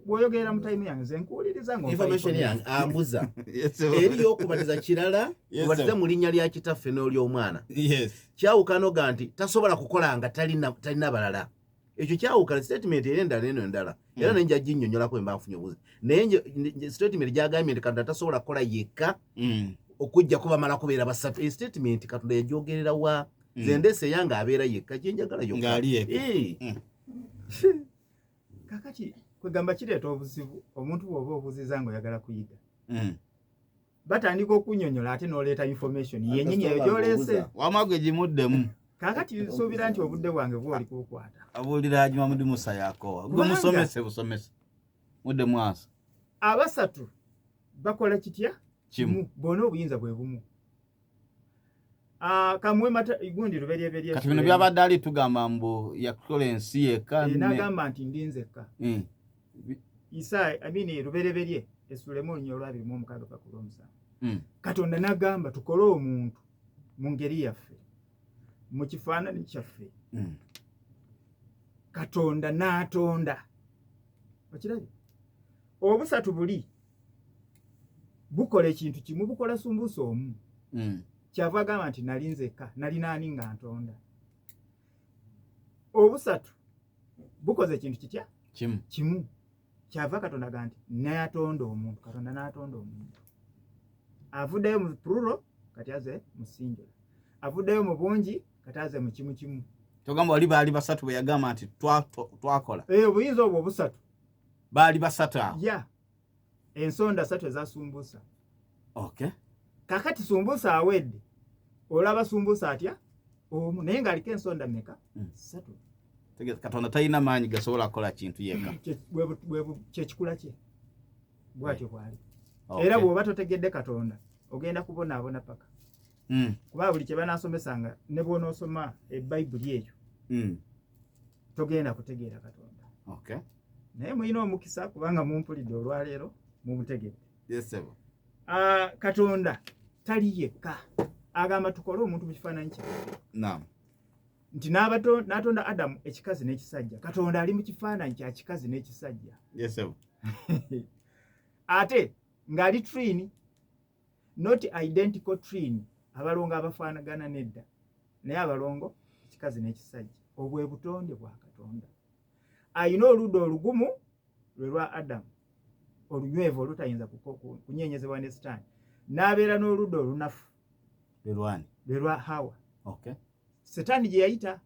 bw'oyogerera mu tayimu yange nze nkuwuliriza information yange ambuza eriyo okubatiza kirala kubatiza mu linnya lya kitaffe n'oly'omwana kyawukano ga nti tasobola kukola nga talina balala ekyo kyawukana statement eri endala eno endala era nenja ginnyonnyolako emba nfunye obuuzi naye statement gyagambye nti Katonda tasobola kukola yekka okujja kubamala kubeera basatu statement Katonda yagyogerera wa zendese yange abeera yekka kyenjagala yokka kakati kwegamba kireeta obuzibu omuntu bw'oba obuuziza ng'oyagala kuyiga batandika okunnyonnyola ate n'oleeta information yennyini eyo gy'oleese wamagwe gimuddemu kakati nsuubira nti obudde bwange bw'oli kubukwata abuulira ajuma mudi Musa yakowa gwe musomese busomese mudde mwasa abasatu bakola kitya kimu bona obuyinza bwe bumu kamwe mata igundi luberyeberye kati bino byabadde ali tugamba mbu yakola ensi yekka n'agamba nti ndi nzekka Isaya luberyeberye essulemu olunya olw'abiri ku lw'omusanvu Katonda n'agamba tukole omuntu mu ngeri yaffe mu kifaananyi kyaffe Katonda n'atonda okirabye obusatu buli bukola ekintu kimu bukola sumbusa omu kyava agamba nti nali nzekka nali naani nga ntonda obusatu bukoze ekintu kitya kimu kyava Katonda agamba nti nayatonda omuntu Katonda n'atonda omuntu avuddeyo mu plural kati aze mu singular avuddeyo mu bungi kati aze mu kimu kimu togamba wali baali basatu bwe yagamba nti twakola obuyinza obwo obusatu baali basatu awo ensonda 3 ezasumbusa okay kakati sumbusa awedde olaba sumbusa atya omu naye ng'aliko ensonda mmeka 3 Katonda talina maanyi gasobola kukola kintu yekka kyekikula kye bwatyo bwali era bw'oba totegedde Katonda ogenda kubonaabona paka kuba buli kye banaasomesanga ne bw'onoosoma ebbayibuli eyo togenda kutegeera Katonda naye mulina omukisa kubanga mumpulidde olwaleero mumutegedde Katonda tali yekka agamba tukole omuntu mu kifaananyi kyaffe nti n'atonda Adamu ekikazi n'ekisajja Katonda ali mu kifaananyi kya kikazi n'ekisajja ate ng'ali twin not identical twin abalongo abafaanagana nedda naye abalongo ekikazi n'ekisajja obwe butonde bwa Katonda ayina oludda olugumu lwe lwa Adamu olunywevu olutayinza kunyeenyezebwa ne Sitaani n'abeera n'oludda olunafu lwe lwa Hawa Sitaani gye yayita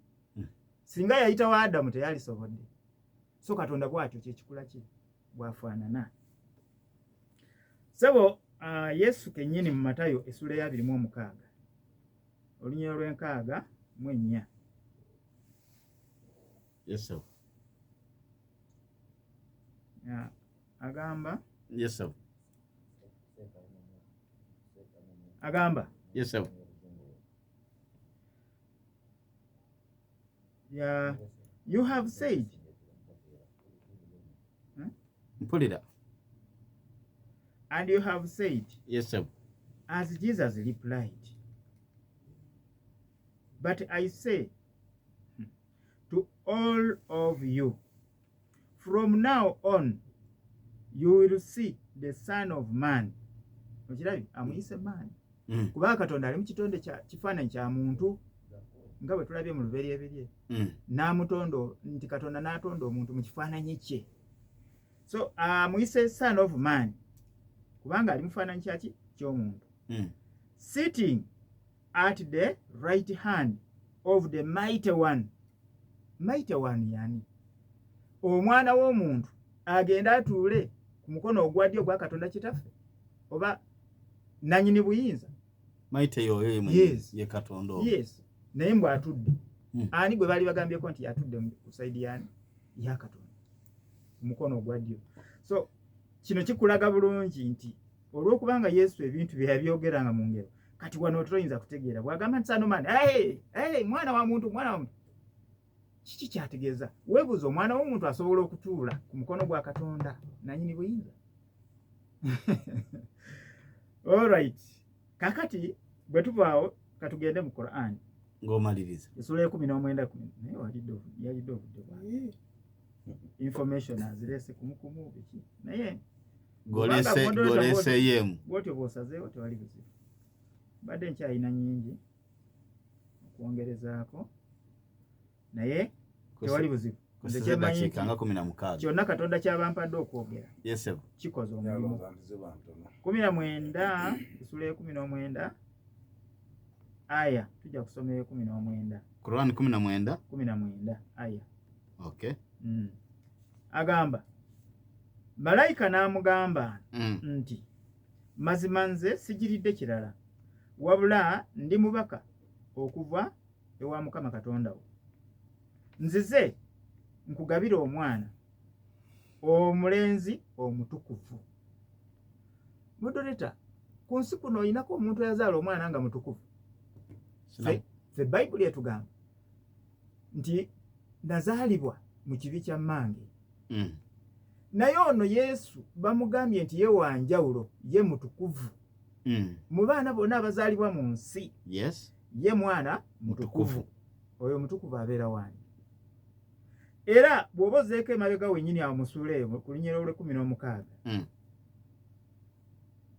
singa yayita wa Adamu teyalisobodde so Katonda bw'atyo kyekikula kye bwafaanana sebo Yesu kennyini mu Matayo essula ya 26 olunya lw'6 agamba you have said pull it up and you have said as Jesus replied but I say to all of you from now on you will see the Son of Man okirabi amuyise man kubanga Katonda ali mu kitonde kya kifaananyi kya muntu nga bwe tulabye mu lubereberye n'amutondo nti Katonda n'atonda omuntu mu kifaananyi kye. So amuyise son of man kubanga ali mufaananyi kyaki ky'omuntu. Sitting at the right hand of the mighty one. Mighty one yani omwana w'omuntu agenda atuule ku mukono ogwa ddyo gwa Katonda kitaffe oba nanyini buyinza. Mighty yoyo ye Katonda. Yes. Naye mbw atudde. Ani gwe bali bagambyeko nti atudde ku side yani ya Katonda ku mukono ogwa ddyo. So kino kikulaga bulungi nti olw'okubanga Yesu ebintu bye yabyogeranga mu ngero kati wano tuyinza kutegeera bw'agamba nti son of man mwana wa muntu kiki kyategeeza? Weebuuza omwana w'omuntu asobola okutuula ku mukono gwa Katonda nanyini buyinza? Alright. Kakati bwe tuvaawo katugende mu Quran ng'omaliriza essula 19 naye yalidde obudde bwange information azirese kumukumu biki naye golese yemu bwotyo bw'osazeewo tewali buzibu. Badde nkyalina nyingi okwongerezaako naye tewali buzibu. Nze kyemanyi kyonna Katonda kyabampadde okwogera kikoze omulimu. 19 essula 19 aya tujja kusoma 19 Quran 19 aya. Okay. Agamba malayika n'amugamba nti mazima nze sigiridde kirala wabula ndi mubaka okuva ewa Mukama Katonda wo. Nzize nkugabira omwana omulenzi omutukuvu. Modoleta ku nsi kuno oyinako omuntu yazaala omwana nga mutukuvu. Ffe Bayibuli etugamba nti nazaalibwa mu kibi kya mmange. Naye ono Yesu bamugambye nti ye wanjawulo ye mutukuvu. Mu baana bonna abazaalibwa mu nsi ye mwana mutukuvu. Oyo mutukuvu abeera wani. Era bw'oba ozeeko emabega wennyini awo mu ssuula eyo ku linnya olw'e16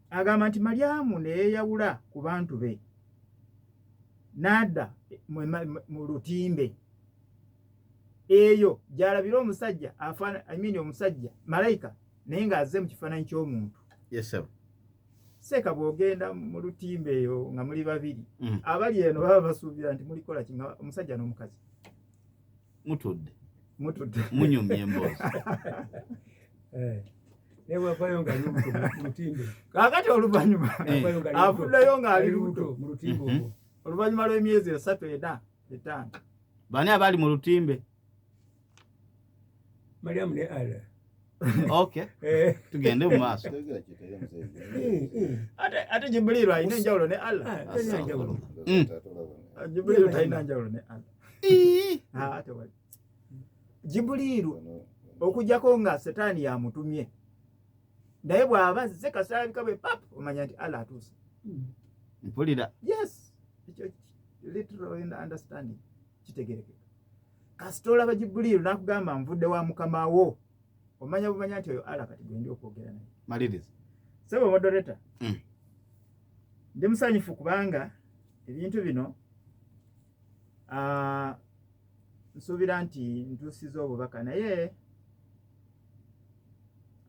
agamba nti Malyamu ne yeeyawula ku bantu be n'adda mu lutimbe eyo gy'alabira omusajja omusajja malayika naye ng'azze mu kifaananyi ky'omuntu. Seeka bw'ogenda mu lutimbe eyo nga muli babiri abali eno baba basuubira nti mulikola ki nga omusajja n'omukazi mutudde munyumya emboozi. Kaakati oluvannyuma afuddeyo ng'ali lubuto mu lutimbe olwo. Oluvannyuma lw'emyezi 3-5 bani abali mu lutimbe? Mariamu ne Allah. Okay. Tugende mu maaso. Ate Jibrilu alina enjawulo ne Allah. Jibrilu talina njawulo ne Allah. Ate wali Jibrilu okujjako nga Setaani yamutumye naye bw'aba azze kasaalabika bwe pap omanya nti Allah atuuse. Mpulira. Yes. Literal understanding kitegerekeka. Kasita olaba Jibrilu n'akugamba nvudde wa Mukama wo omanya bumanya nti oyo Allah kati gwendi okwogera naye. Maliriza. Sebo modoleta. Ndi musanyufu kubanga ebintu bino nsuubira nti ntuusiza obubaka naye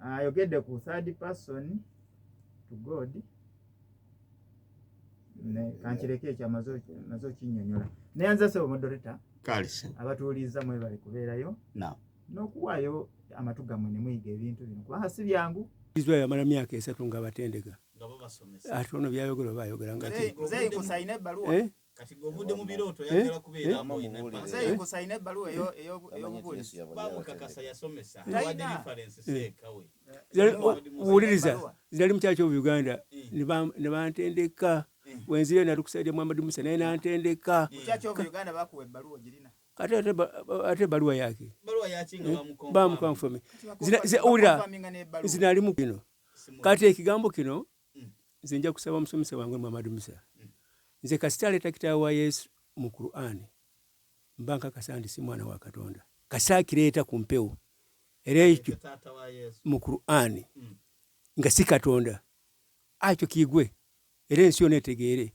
ayogedde ku third person to God kankireko ekyamazo kinnyonnyola naye nze sebo modoleta abatuuliza mwebale kubeerayo n'okuwaayo amatu gammwe ne muyiga ebintu bino kubanga si byangu. Israel yamala myaka 3 nga batendeka ate ono byayogera bayogera nga nze kusayina ebbaluwa kati gobudde mu birooto yagala kubeera nze kusayina ebbaluwa ey'obubuulizi bamukakasa yasomesa wadde reference seekawe wuliriza zali mukyalo ky'Obuganda ne bantendeka wenzire natukusaidia Muhammad Musa naye nantendeka Uganda bakuwa ebbaluwa girina ate baluwa yake bamukonfirme owulira zinalimu kino kati ekigambo kino nze nja kusaba omusomesa wange Muhammad Musa nze kasita aleeta kitaawe wa Yesu mu Qur'ani mba nkakasa nti si mwana wa Katonda kasita akireeta ku mpewo era ekyo mu Qur'ani nga si Katonda akyo kigwe era ensi yonna etegeere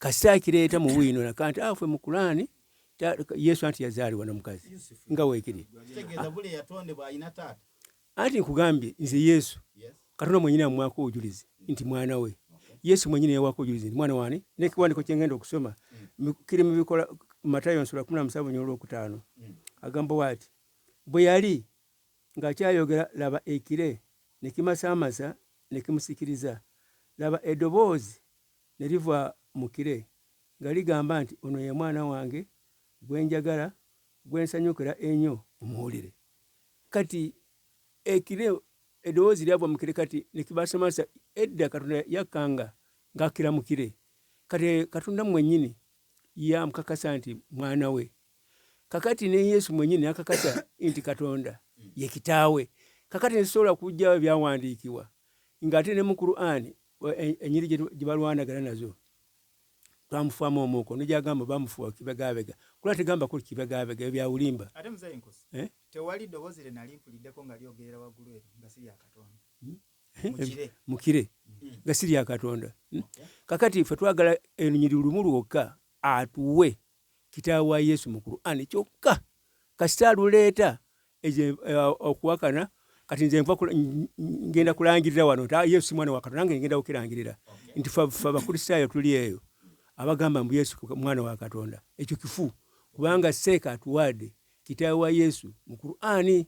kasita kireeta mu bwino nakanti afwe mu Qur'ani Yesu anti yazaalibwa na mukazi nga weekiri anti nkugambye nze Yesu Katonda mwenyini amwako obujulizi nti mwana we Yesu mwenyini yawako obujulizi nti mwana wani nekiwandiko kyengenda okusoma kiri mu bikola Matayo nsula 17:5 agamba bw'ati bwe yali ng'akyayogera laba ekire ne kimasaamasa ne kimusikiriza laba eddoboozi ne liva mu kire nga ligamba nti ono ye mwana wange gwe njagala gwe nsanyukira ennyo mumuwulire. Kati ekire eddoboozi lyava mu kire kati ne kimasaamasa edda Katonda yakkanga ng'akira mu kire kati Katonda mwennyini yamukakasa nti mwana we. Kakati ne Yesu mwennyini yakakasa nti Katonda ye kitaawe. Kakati nesobola kujja byawandiikibwa ng'ate ne mu Qur'ani enyiri gye balwanagana nazo twamufuamu omuko nijagamba bamufuwa kibegabega kula tegamba ko kibegabega ebyawulimba ate muzayi nkosi tewali ddoboozi nali mpuliddeko nga lyogerera waggulu eri nga siri ya Katonda mukire nga siri ya Katonda. Kakati ffe twagala enyiri lumu lwokka atuwe kitaawe wa Yesu mu Qur'ani kyokka kasita aluleeta okuwakana kati nze nva ngenda kulangirira wano Yesu mwana wa Katonda nange ngenda okirangirira nti ffe abakristaayo tuli eyo abagamba mbu Yesu mwana wa Katonda ekyo kifu kubanga seeka atuwadde kitaawe wa Yesu mu Qur'ani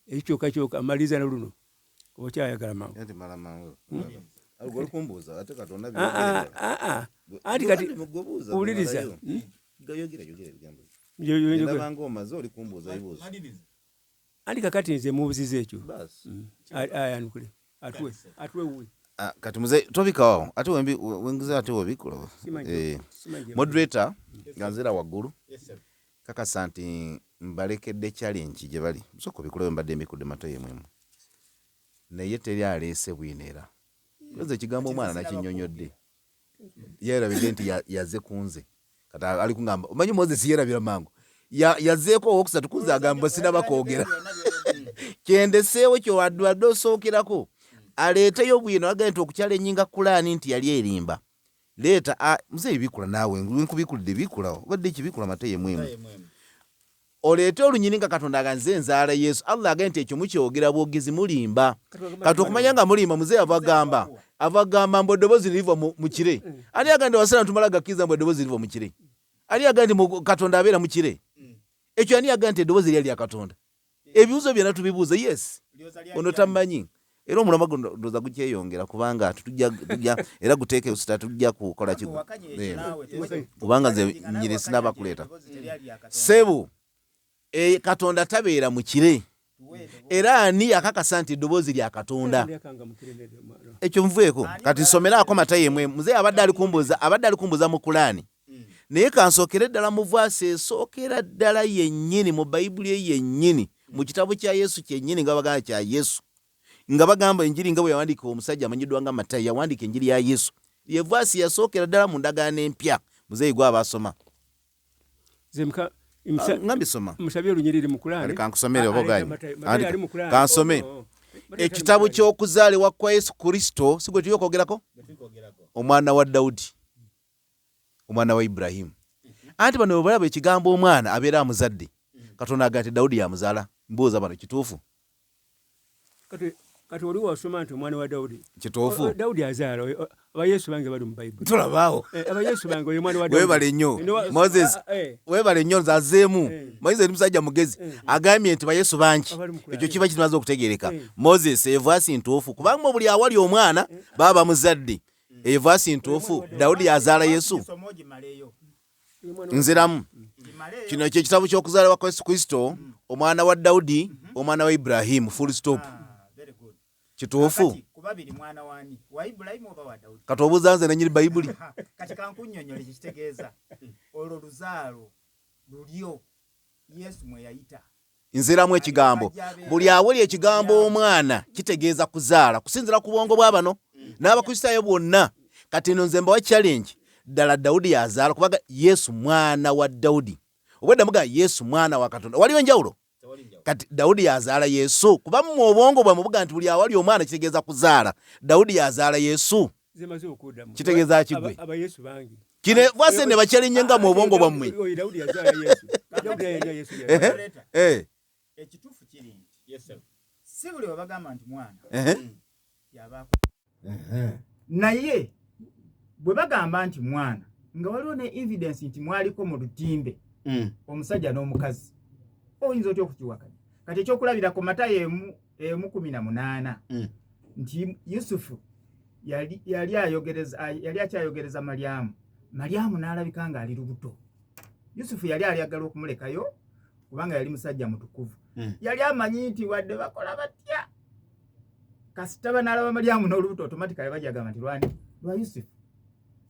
ekyo kyokka amaliza na luno okyayagala mangu ati mala mangu alugol kumbuza ate Katonda ati kati uliriza gayogera bigambo yo bango mazo oli kumbuza ibuzo andi kakati nze mubuzize ekyo basi aya nkule atwe uwe kati muze tobikawo ate wengiza ate obikula moderator ganzira waggulu kaka santi mbalekedde challenge gye bali soko bikula mbadde mbikudde Matayo mwemu naye teri alese bwinera nze kigambo omwana nakinyonyodde yerabidde nti yaze kunze kata ali kungamba omanyi Moses yerabira mangu yazeeko okusatu kunze agamba sina bakoogera kyendeseewo kyo wadde osookirako aleeteyo bwino agaye nti okukyala ennyinga Qur'ani nti yali erimba leeta muzeeyi bikula naawe nkubikulidde bikula obadde ekibikula Matayo mwemu oleete olunyini nga Katonda aganze nzaala Yesu Allah agaye nti ekyo mukyogera bwogezi mulimba kati okumanya nga mulimba muzeeyi avagamba mbu eddoboozi liva mu kire ani agaye nti wasala ntumala gakkiriza mbu eddoboozi liva mu kire ani agaye nti Katonda abeera mu kire ekyo ani agaye nti eddoboozi lyali lya Katonda ebibuuzo byonna tubibuuze yes ono tamanyi era omulama ndoza gukyeyongera kubanga tujja era guteeke usita tujja kukola kigu kubanga nze nyiri sinaba kuleeta sebu Katonda tabeera mu kire era ani akakasa nti eddoboozi lya Katonda ekyo nvueko kati nsomeraako Matayo emwe muzeeyi abadde ali kumbuza mu Qur'ani naye kansookere ddala mu vaasi esookera ddala yennyini mu Bayibuli yennyini mu kitabo kya Yesu kyennyini nga bagamba kya Yesu nga bagamba enjiri nga bwe yawandiika omusajja amanyiddwa nga Matayo yawandiika enjiri ya Yesu ye vaasi yasookera ddala mu ndagaano empya muzeeyi gwe abasoma ngambi soma musabye olunyiriri mu Qur'ani kankusomere obogayi kansome ekitabo ky'okuzaalibwa kwa Yesu Kristo sigwe tuyokoogerako omwana wa Dawudi omwana wa Ibrahimu anti bano bwe balaba ekigambo omwana abeera amuzadde Katonda agati Dawudi yamuzaala mbuuza bano kituufu kati oli wasoma nti omwana wa Dawudi kituufu Dawudi azaala abayesu bange bali mu Bayibuli tulabaawo abayesu bange oyo mwana wa Dawudi webale nnyo Moses webale nnyo zazeemu Moise ndi musajja mugezi agambye nti bayesu bangi ekyo kiba kimaze okutegereka Moses evaasi ntuufu kubanga buli awali omwana baba bamuzadde evaasi ntuufu Dawudi yazaala Yesu nziramu kino ekitabo ky'okuzaalibwa kwa Yesu Kristo omwana wa Dawudi omwana wa Ibrahimu full stop kituufu kubabiri mwana wani wa Ibrahimu oba wa Dawudi kati obuuza nze nenyiri Bayibuli kati kankunnyonnyole kitegeeza olwo luzaalo lulyo Yesu mwe yayita nziramu ekigambo buli awali ekigambo omwana kitegeeza kuzaala kusinzira ku bwongo bwa bano n'abakristaayo bonna kati eno nze mbawa challenge ddala Dawudi yazaala kubaga Yesu mwana wa Dawudi obwedda muga Yesu mwana wa Katonda waliwo enjawulo kati Dawudi yazaala Yesu kuba mu obwongo bwa mubuga nti buli awali omwana kitegeeza kuzaala Dawudi yazaala Yesu zimaze okuddamu kitegeeza kigwe abayesu bangi kine bwase ne bakyalinyenga mu obwongo bwammwe Dawudi yazaala Yesu Dawudi yalina Yesu ekituufu kiri nti si buli we bagamba nti mwana yabaako naye bwe bagamba nti mwana nga waliwo ne evidence nti mwaliko mu lutimbe omusajja n'omukazi oyinza otya okukiwakanya kati ekyokulabirako Matayo 1:18 nti Yusufu yali akyayogereza Maryamu n'alabika nga ali lubuto. Yusufu yali ayagala okumulekayo kubanga yali musajja mutukuvu. Yali amanyi nti wadde bakola batya kasita banaalaba Maryamu n'olubuto automatically bajagamba nti lwa Yusufu.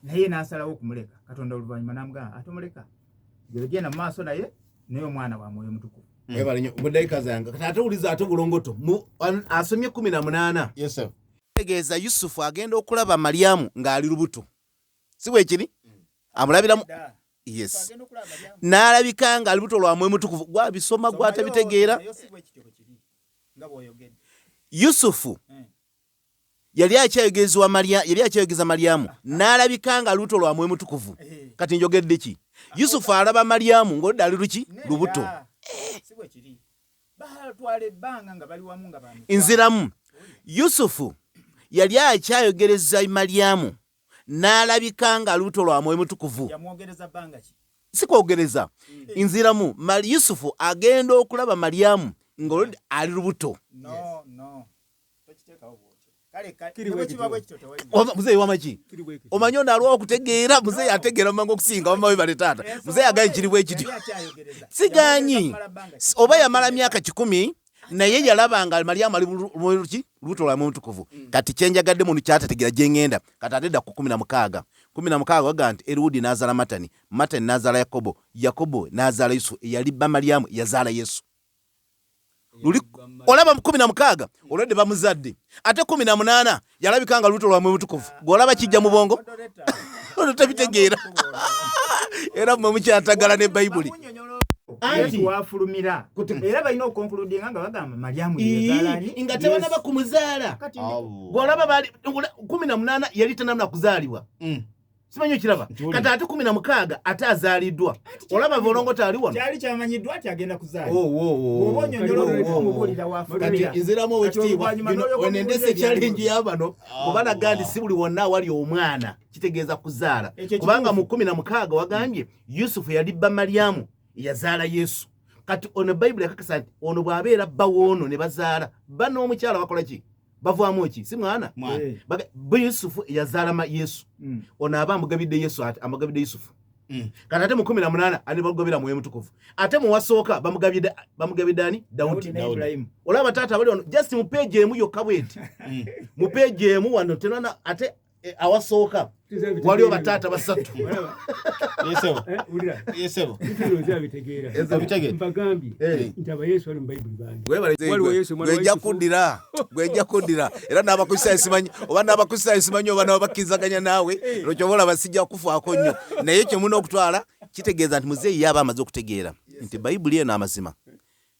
Naye n'asalawo okumuleka. Katonda oluvannyuma n'amugamba atomuleka. Genda mu maaso naye omwana wa Mwoyo Mutukuvu. Ebalinyo muddaika zange kati ate uliza ate bulongoto asomye 18 tegeeza Yusufu agenda okulaba Maryamu ng'ali lubuto si bwe kiri amulabiramu yes n'alabika ng'ali lubuto lwa Mwoyo Mutukuvu gwabisoma gwatabitegeera Yusufu yali akyayogeza Maryamu n'alabika ng'ali lubuto lwa Mwoyo Mutukuvu kati njogedde ki Yusufu alaba Maryamu ng'odde ali luki lubuto nziramu Yusufu yali akyayogereza Maryamu n'alabika nga lubuto lwa Mwoyo Mutukuvu si kwogereza nziramu Yusufu agenda okulaba Maryamu ng'oludde ali lubuto muzeeyi wamaki omanyi ono alwawo okutegeera muzeeyi ategeera mangu okusinga bamawe bale taata muzeeyi agaye kiri bwe kityo siganyi oba yamala myaka 10 naye yalabanga Maryamu ali lubuto lwa Mwoyo Mutukuvu kati kyenjagadde muntu kyatategeera gye ngenda kati atedda ku 16 waga nti Erudi n'azaala Matani n'azaala Yakobo n'azaala Yusufu eyalibba Maryamu yazaala Yesu olaba 16 olwedde bamuzadde ate 18 yalabika nga lubuto lwa Mwoyo Mutukuvu gwolaba kijja mu bwongo tabitegeera era mmwe mukyatagala ne Bayibuli anti wafulumira era balina okonkludinga nga bagamba Maryamu yazaalani nga tebanaba kumuzaala gwolaba bali 18 yali tanamna kuzaalibwa simanyi kiraba kati ate 16 ate azaaliddwa olaba bolongo ali wano kyali kyamanyiddwa ati agenda kuzaala obonyonyolo kati nziramu wekitiibwa wenendese challenge yabano kubana gandi si buli wonna wali omwana kitegeeza kuzaala kubanga mu 16 wagambye Yusufu yalibba Maryamu yazaala Yesu kati ono Bayibuli yakakasa nti ono bw'abeera bawoono ne bazaala bano omukyala bakola ki bavaamu ki si mwana Yusufu yazaala Yesu ono aba amugabidde Yesu ati amugabidde Yusufu kati ate mu 18 ali bagobera Mwoyo Mutukuvu ate mu wasooka bamugabidde ani Dawudi olaba taata bali ono just mu page emu yokka bweti mu page emu wano tenana ate awasooka waliwo bataata basatu yesebo mbagambye nti abayesu bali mu Bayibuli bangi gweja kuddira era n'abakusaayi simanyi oba n'abakkizaganya naawe olwokyobola basijja kufaako nnyo naye kyemuna okutwala kitegeeza nti muzeeyi yaba amaze okutegeera nti Bayibuli eno amazima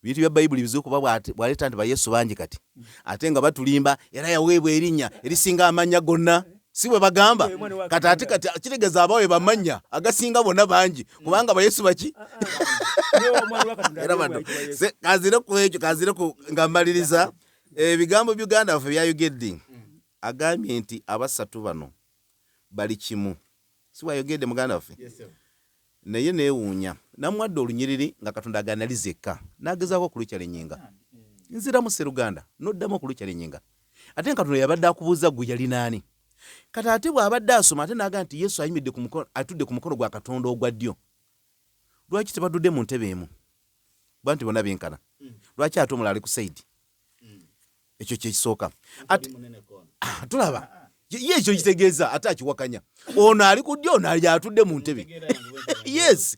bintu bya Bayibuli bizukuba bwaleeta nti bayesu bangi kati ate nga batulimba era yaweebwa erinnya erisinga amanya gonna si bwe bagamba kati kitegeeza abawe bamanya agasinga bonna bangi kubanga bayesu baki era bano kazire ku ekyo nga mmaliriza ebigambo by'Uganda waffe byayogedde agambye nti abasatu bano bali kimu si wayogedde muganda waffe naye neewuunya namwadde olunyiriri nga Katonda aganaliza ekka n'agezaako okulukyalenyenga nziramu Sseruganda n'oddamu okulukyalenyenga ate Katonda yabadde akubuuza gwe yali naani kati ate bw'abadde asoma ate n'agamba nti Yesu atudde ku mukono gwa Katonda ogwa ddyo lwaki tebadudde mu ntebe emu bwa nti bonna benkana lwaki ate omulala ali ku sayidi ekyo kyekisooka tulaba ye ekyo kitegeeza ate akiwakanya ono ali ku ddyo ono ali atudde mu ntebe yes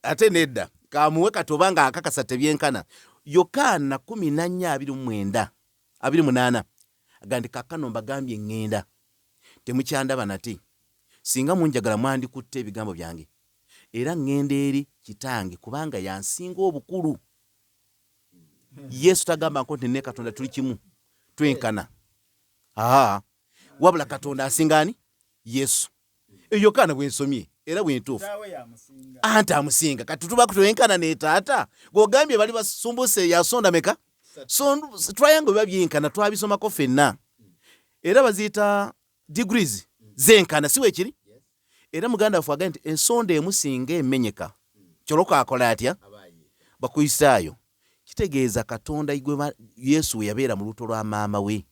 ate nedda kamuwe katoba nga akakasa tebyenkana Yokaana 14:28 agandi kakano mbagambye ngenda temukyandaba nate singa munjagala mwandikutte ebigambo byange era ngenda eri kitange kubanga yansinga obukulu Yesu tagamba nti ne Katonda tuli kimu twenkana wabula Katonda asingani Yesu. Eyo kana bwensomye era bwentuufu anti amusinga kati tuba kutoyenkana ne taata gogambye bali basumbuse yasonda meka triangle babyenkana twabisomako fenna era baziyita degrees zenkana siwe kiri era muganda wafu agamba nti ensonda emusinga emenyeka kyoloka akola atya bakuyisaayo kitegeeza Katonda igwe Yesu yabeera mu luto lwa maama we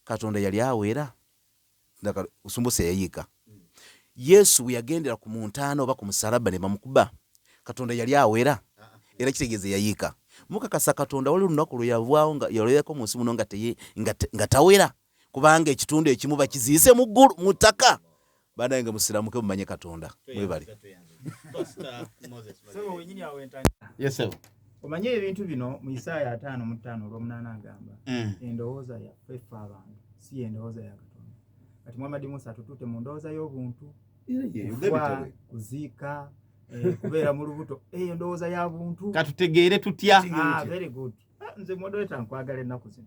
Katonda yali awera ndaka usumbuse yayika Yesu yagendera ku muntano oba ku musalaba ne bamukuba Katonda yali awera era kitegeeza yayika mukakasa Katonda wali lunaku lwe yavaawo nga yaleyeko mu nsi muno nga tawera kubanga ekitundu ekimu bakiziise mu ggulu mu ttaka baadaye nga musiramuke mumanye Katonda mwebale. Yes sir. Omanye ebintu bino mu Isaaya 5:5 olw'omunaana agamba endowooza yaffe abantu si endowooza ya Katonda. Kati Muhammad Musa tutute mu ndowooza y'obuntu kuziika kubeera mu lubuto eyo ndowooza ya buntu katutegeere tutya. Very good. Nze moderator nkwagala ennaku zino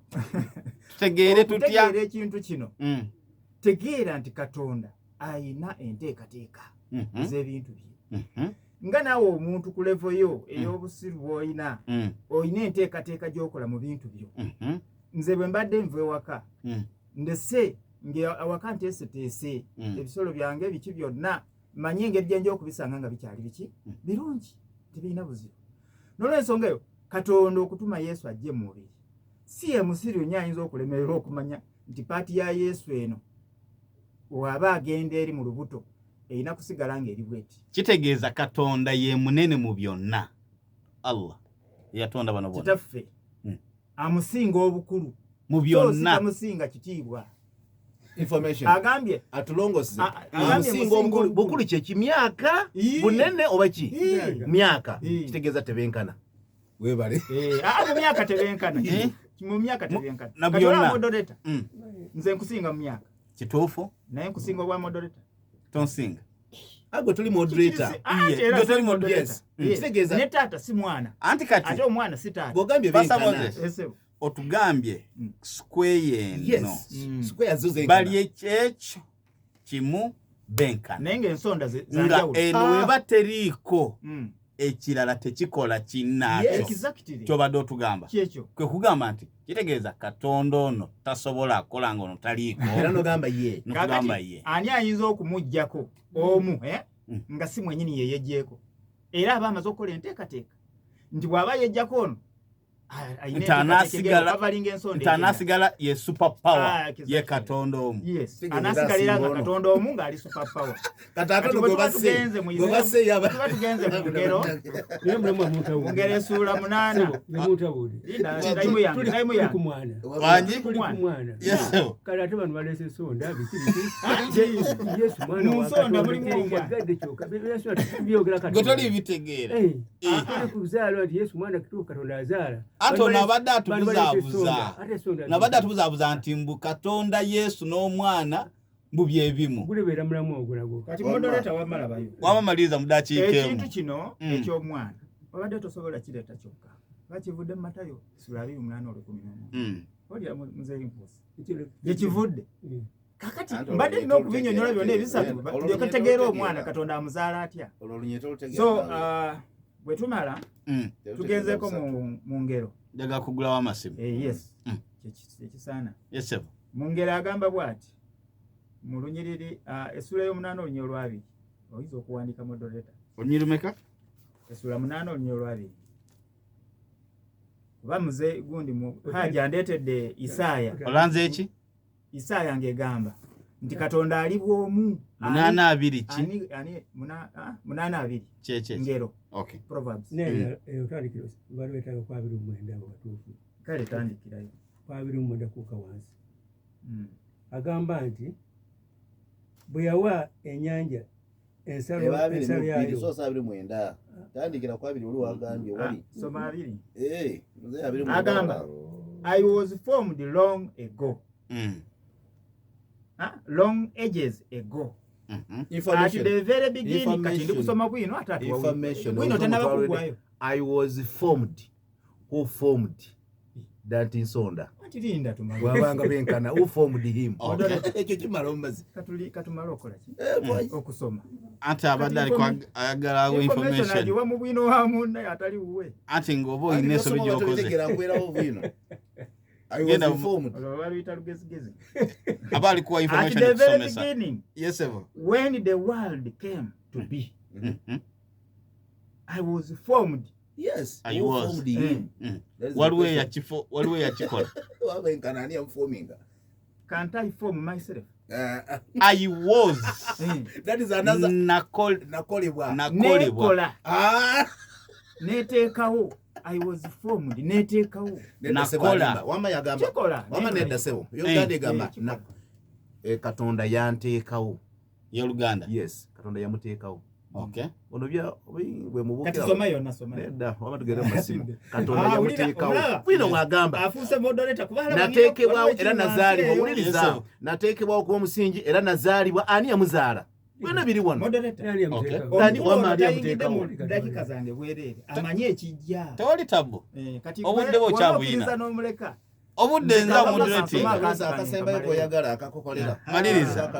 tutegeere tutya tutegeere ekintu kino tegeera nti Katonda ayina enteekateeka z'ebintu bye nga naawe omuntu ku level yo ey'obusiru bw'olina olina enteekateeka gy'okola mu bintu byo. Nze bwe mbadde nva ewaka ndese awaka nteeseteese ebisolo byange biki byonna manye engeri gye nja okubisanga nga bikyali biki birungi tebirina buzibu. N'olw'ensonga eyo Katonda okutuma Yesu ajje mu mubiri si ye musiru nnyo ayinza okulemererwa okumanya nti paati ya Yesu eno waba agenda eri mu lubuto erina kusigala ng'eri bweti. Kitegeeza Katonda ye munene mu byonna. Allah yatonda bano bonna kitaffe amusinga obukulu mu byonna amusinga kitiibwa Information agambye atulongose amusinga obukulu bukulu kye kimyaka bunene oba ki myaka kitegeeza tebenkana webale mu myaka tebenkana mu myaka tebenkana na byonna moderator nze nkusinga mu myaka kituufu naye nkusinga obwa moderator tonsinga agwe tuli moderator era tuli moderator kitegeeza ne taata si mwana anti kati ate omwana si taata gogambye benkana otugambye square eno square zuze bali ekyo kimu benkana naye ng'ensonda zanjawulo eno weba teriiko ekirala tekikola kinnakyo kyobadde otugamba kwe kugamba nti kitegeeza Katonda ono tasobola kukola ng'ono taliiko era nogamba ye nogamba ye ani ayinza okumuggyako omu nga si mwenyini ye yejjeeko era aba amaze okukola enteekateeka nti bw'aba yejjako ono anasigala ye super power ye Katonda omu anasigalira nga Katonda omu ng'ali super power tugenze mu ngero ngero essuula 8 kale ate bano balese sonda gotoli bitegeera kuzaala nti Yesu mwana kituufu Katonda azaala ate nabadde atubuzaabuza nti mbu Katonda Yesu n'omwana mbu bye bimu gulibeera mulamu ogulago kati moderator wamalabayo wabamaliriza mu dakiika ekintu kino eky'omwana wabadde tosobola kireeta kyokka bakivudde mu Matayo sura 28:11 olya muzeeyi mpuusi ekivudde kakati mbadde nina okubinyonyola byonna ebisatu byokategeera omwana Katonda amuzaala atya so bwe tumala tugenzeeko mu ngero njaga kugulawo amasimu yes kyekisaana yes mu ngero agamba bw'ati mu lunyiriri essula y'omunaana olunyiri olwabiri oyinza okuwandiika moderator olunyiri meka essula 8 olunyiri olwabiri kuba muze gundi mu haja ndeetedde Isaaya olanze eki Isaaya ng'egamba nti Katonda ali bw'omu 8:2 ki ani 8:2 kyekye ngero okay Proverbs otandikira bali wetaaga kwa 29 watuufu kale tandikirayo kwa 29 kuuka wansi agamba nti bwe yawa ennyanja ensalo yayo so 29 tandikira kwa 2 oli wagambye wali soma 2 mzee 2 agamba I was formed long ago long ages ago at the very beginning kati ndi kusoma kwino atatu kwino tena bakugwayo I was formed who formed that nsonda Atirinda tumalo. Wabanga benkana who formed him. Ekyo kimala omumazi. Katumala okola ki? Okusoma. Ate abadde aliko ayagala awo information. Agiwa mu bwino wa munna atali wuwe. Ate ng'oba olina ensobi gy'okoze. I was informed. Aba alikuwa information at the very okusomesa. beginning, Yes, sir. when the world came to be, I was formed. Yes, I was. Formed him. Waliwo yakikola. Wabenkana ani amforminga. Can't I form myself? I was. That is another nakolebwa. Nekola. Neteekawo. I was formed. Neteekawo. Nakola. Wama yagamba. Wama nedda sebo. Yogande gamba. Katonda yanteekawo. Ye Luganda. Yes, Katonda yamuteekawo. Okay. Ono bya bwe mubukira. Kati soma yonna soma. Nedda wama tugere masimu. Katonda yamuteekawo. Bwino mwagamba. Afuse modoleta kubala. Nateekebwawo era nazaalibwa. Wuliriza. Nateekebwawo kuba omusingi era nazaalibwa. Ani yamuzaala? Bwino biri wano. Modoleta. Tani wamali yamuteekawo. Dakika zange bwerere. Amanye ekijja. Tewali tabu. Kati obudde bo kyabuyina. Obudde nza moderating. Akasemba yoyagala akakokolera. Maliriza.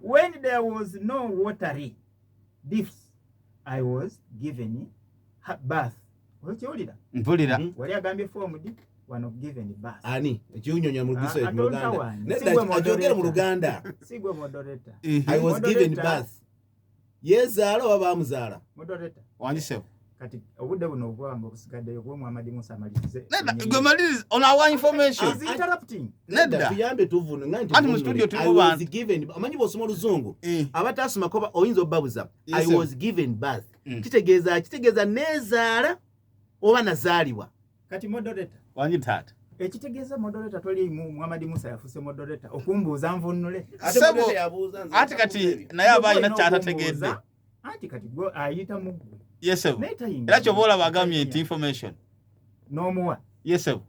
When there was no watery depths, I was given birth. Okiwulira? Mpulira. Wali agambye formed one of given birth. Ani ekinyonyo mu Luganda mu Luganda. Nedda ajogera mu Luganda. Sigwe moderator. I was given birth. Yezaala oba bamuzaala. Moderator. Wanjisebo. Kati obudde buno obwange obusigaddeyo bwe Muhammad Musa amalize. Nedda gwe maliriza on our information. Is interrupting. Nedda tuyambe tuvune nganti. Ati mu studio tuli I was given amanyi bosoma oluzungu. Abatasoma koba oyinza obabuza. I was given birth. Kitegeeza nezaala oba nazaalibwa. Kati moderator. Wanjitata. Ekitegeeza moderator toli Muhammad Musa yafuse moderator okumbuuza nvunule. Ate kati naye abayina kyatategedde. Ati kati go ayita mu. Yes sir. Era kyobola bagambye nti information. Nomuwa. Yes sir.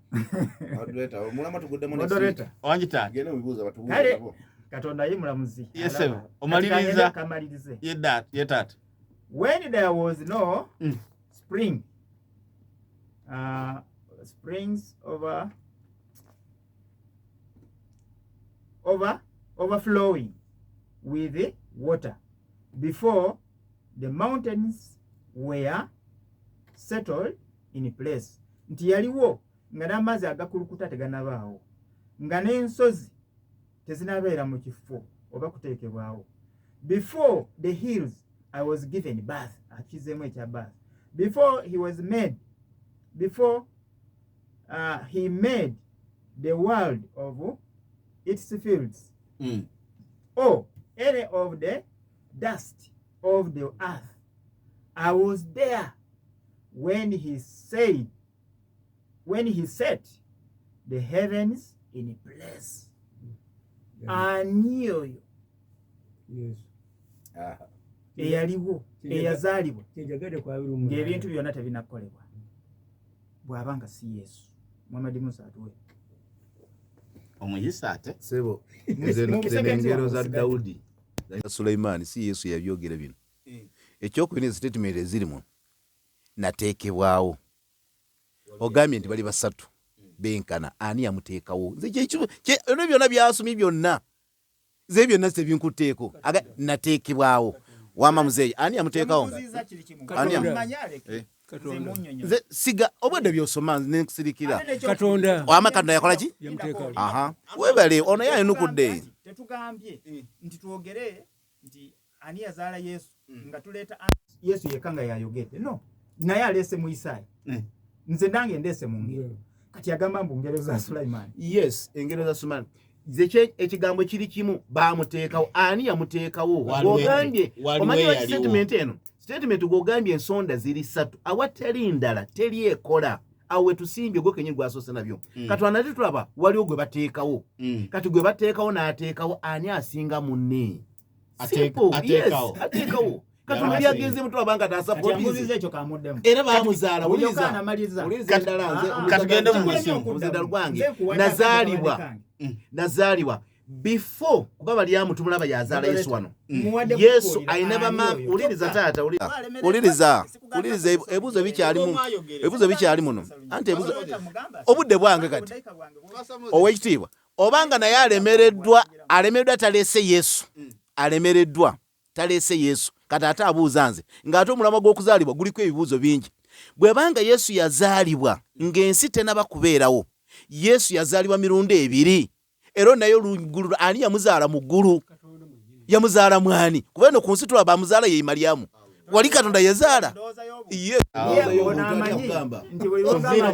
Moderator mulama tuguddemu ne. Moderator. Wanjitata. Gene ubibuuza batubuuza. Katonda ye mulamuzi. Yes sir. Omaliriza. Yetata. When there was no spring. Springs overflowing with water before the mountains were settled in place. Nti yaliwo nga n'amazzi agakulukuta teganabaawo nga n'ensozi tezinabeera mu kifo oba kuteekebwawo. Before the hills I was given birth. Akizeemu ekya birth. Before he made the world of its fields, or any of the dust of the earth. I was there when he set the heavens in place. I knew you. Yes. Eyaliwo, eyazaalibwa. Ng'ebintu byonna tebinakolebwa. Bw'abanga si Yesu. Muhammad Musa atuwe. Omuyisa ate. Sebo. Engero za Daudi. Sulaiman si Yesu yabyogera bino. Ekyokubiri statement ezirimu. Nateekebwawo. Ogambye nti bali basatu. Benkana ani yamuteekawo. Nze ono byonna byasomye byonna. Ze byonna se binkuteeko. Nateekebwawo. Wama muzeeyi ani yamuteekawo. Ani yamuteekawo. Ze siga obwedde byosoma n'ekusirikira. Katonda. Wama Katonda yakola ki? Yamuteekawo. Aha. Webale ono yayenukudde. Tetugambye nti twogere nti ani yazaala Yesu nga tuleeta Yesu yekanga yayogedde. No. Naye alese mu Isaaya. Nze ndange ndese mu ngero. Kati agamba mbu ngero za Sulaiman. Yes, engero za Sulaiman. Zeche ekigambo kiri kimu bamuteekawo ani yamuteekawo. Ogambye omanyi statement eno. Statement gogambye ensonda ziri 3 awatali ndala teri ekola awe tusimbye gwo kenyi gwasose nabyo katwana tetulaba waliwo gwe bateekawo kati gwe bateekawo n'ateekawo ani asinga munne ateekawo katuna byagenze mutwa banga tasapotize ekyo kamuddemu era bamuzaala uliza ndala nze katugende mu mwesimbu nze dalwange nazaalibwa before kuba bali amutumulaba yazaala Yesu wano. Yesu ainaba ma uliriza tata uliriza ebuzo bikyali muno ante ebuzo obudde bwange kati owekitiibwa obanga naye alemereddwa talese Yesu alemereddwa talese Yesu kati ate abuuza nze ng'ate omulamwa gw'okuzaalibwa guliko ebibuuzo bingi. Bwe banga Yesu yazaalibwa ng'ensi tenaba kubeerawo, Yesu yazaalibwa mirundi ebiri. Era nayo lugulu ani yamuzaala mu ggulu? Yamuzaala mwani? Kuba no ku nsi tulaba amuzaala ye Mariyamu. Wali Katonda yazaala? Ye. Ye ona amanyi nti bwe yogamba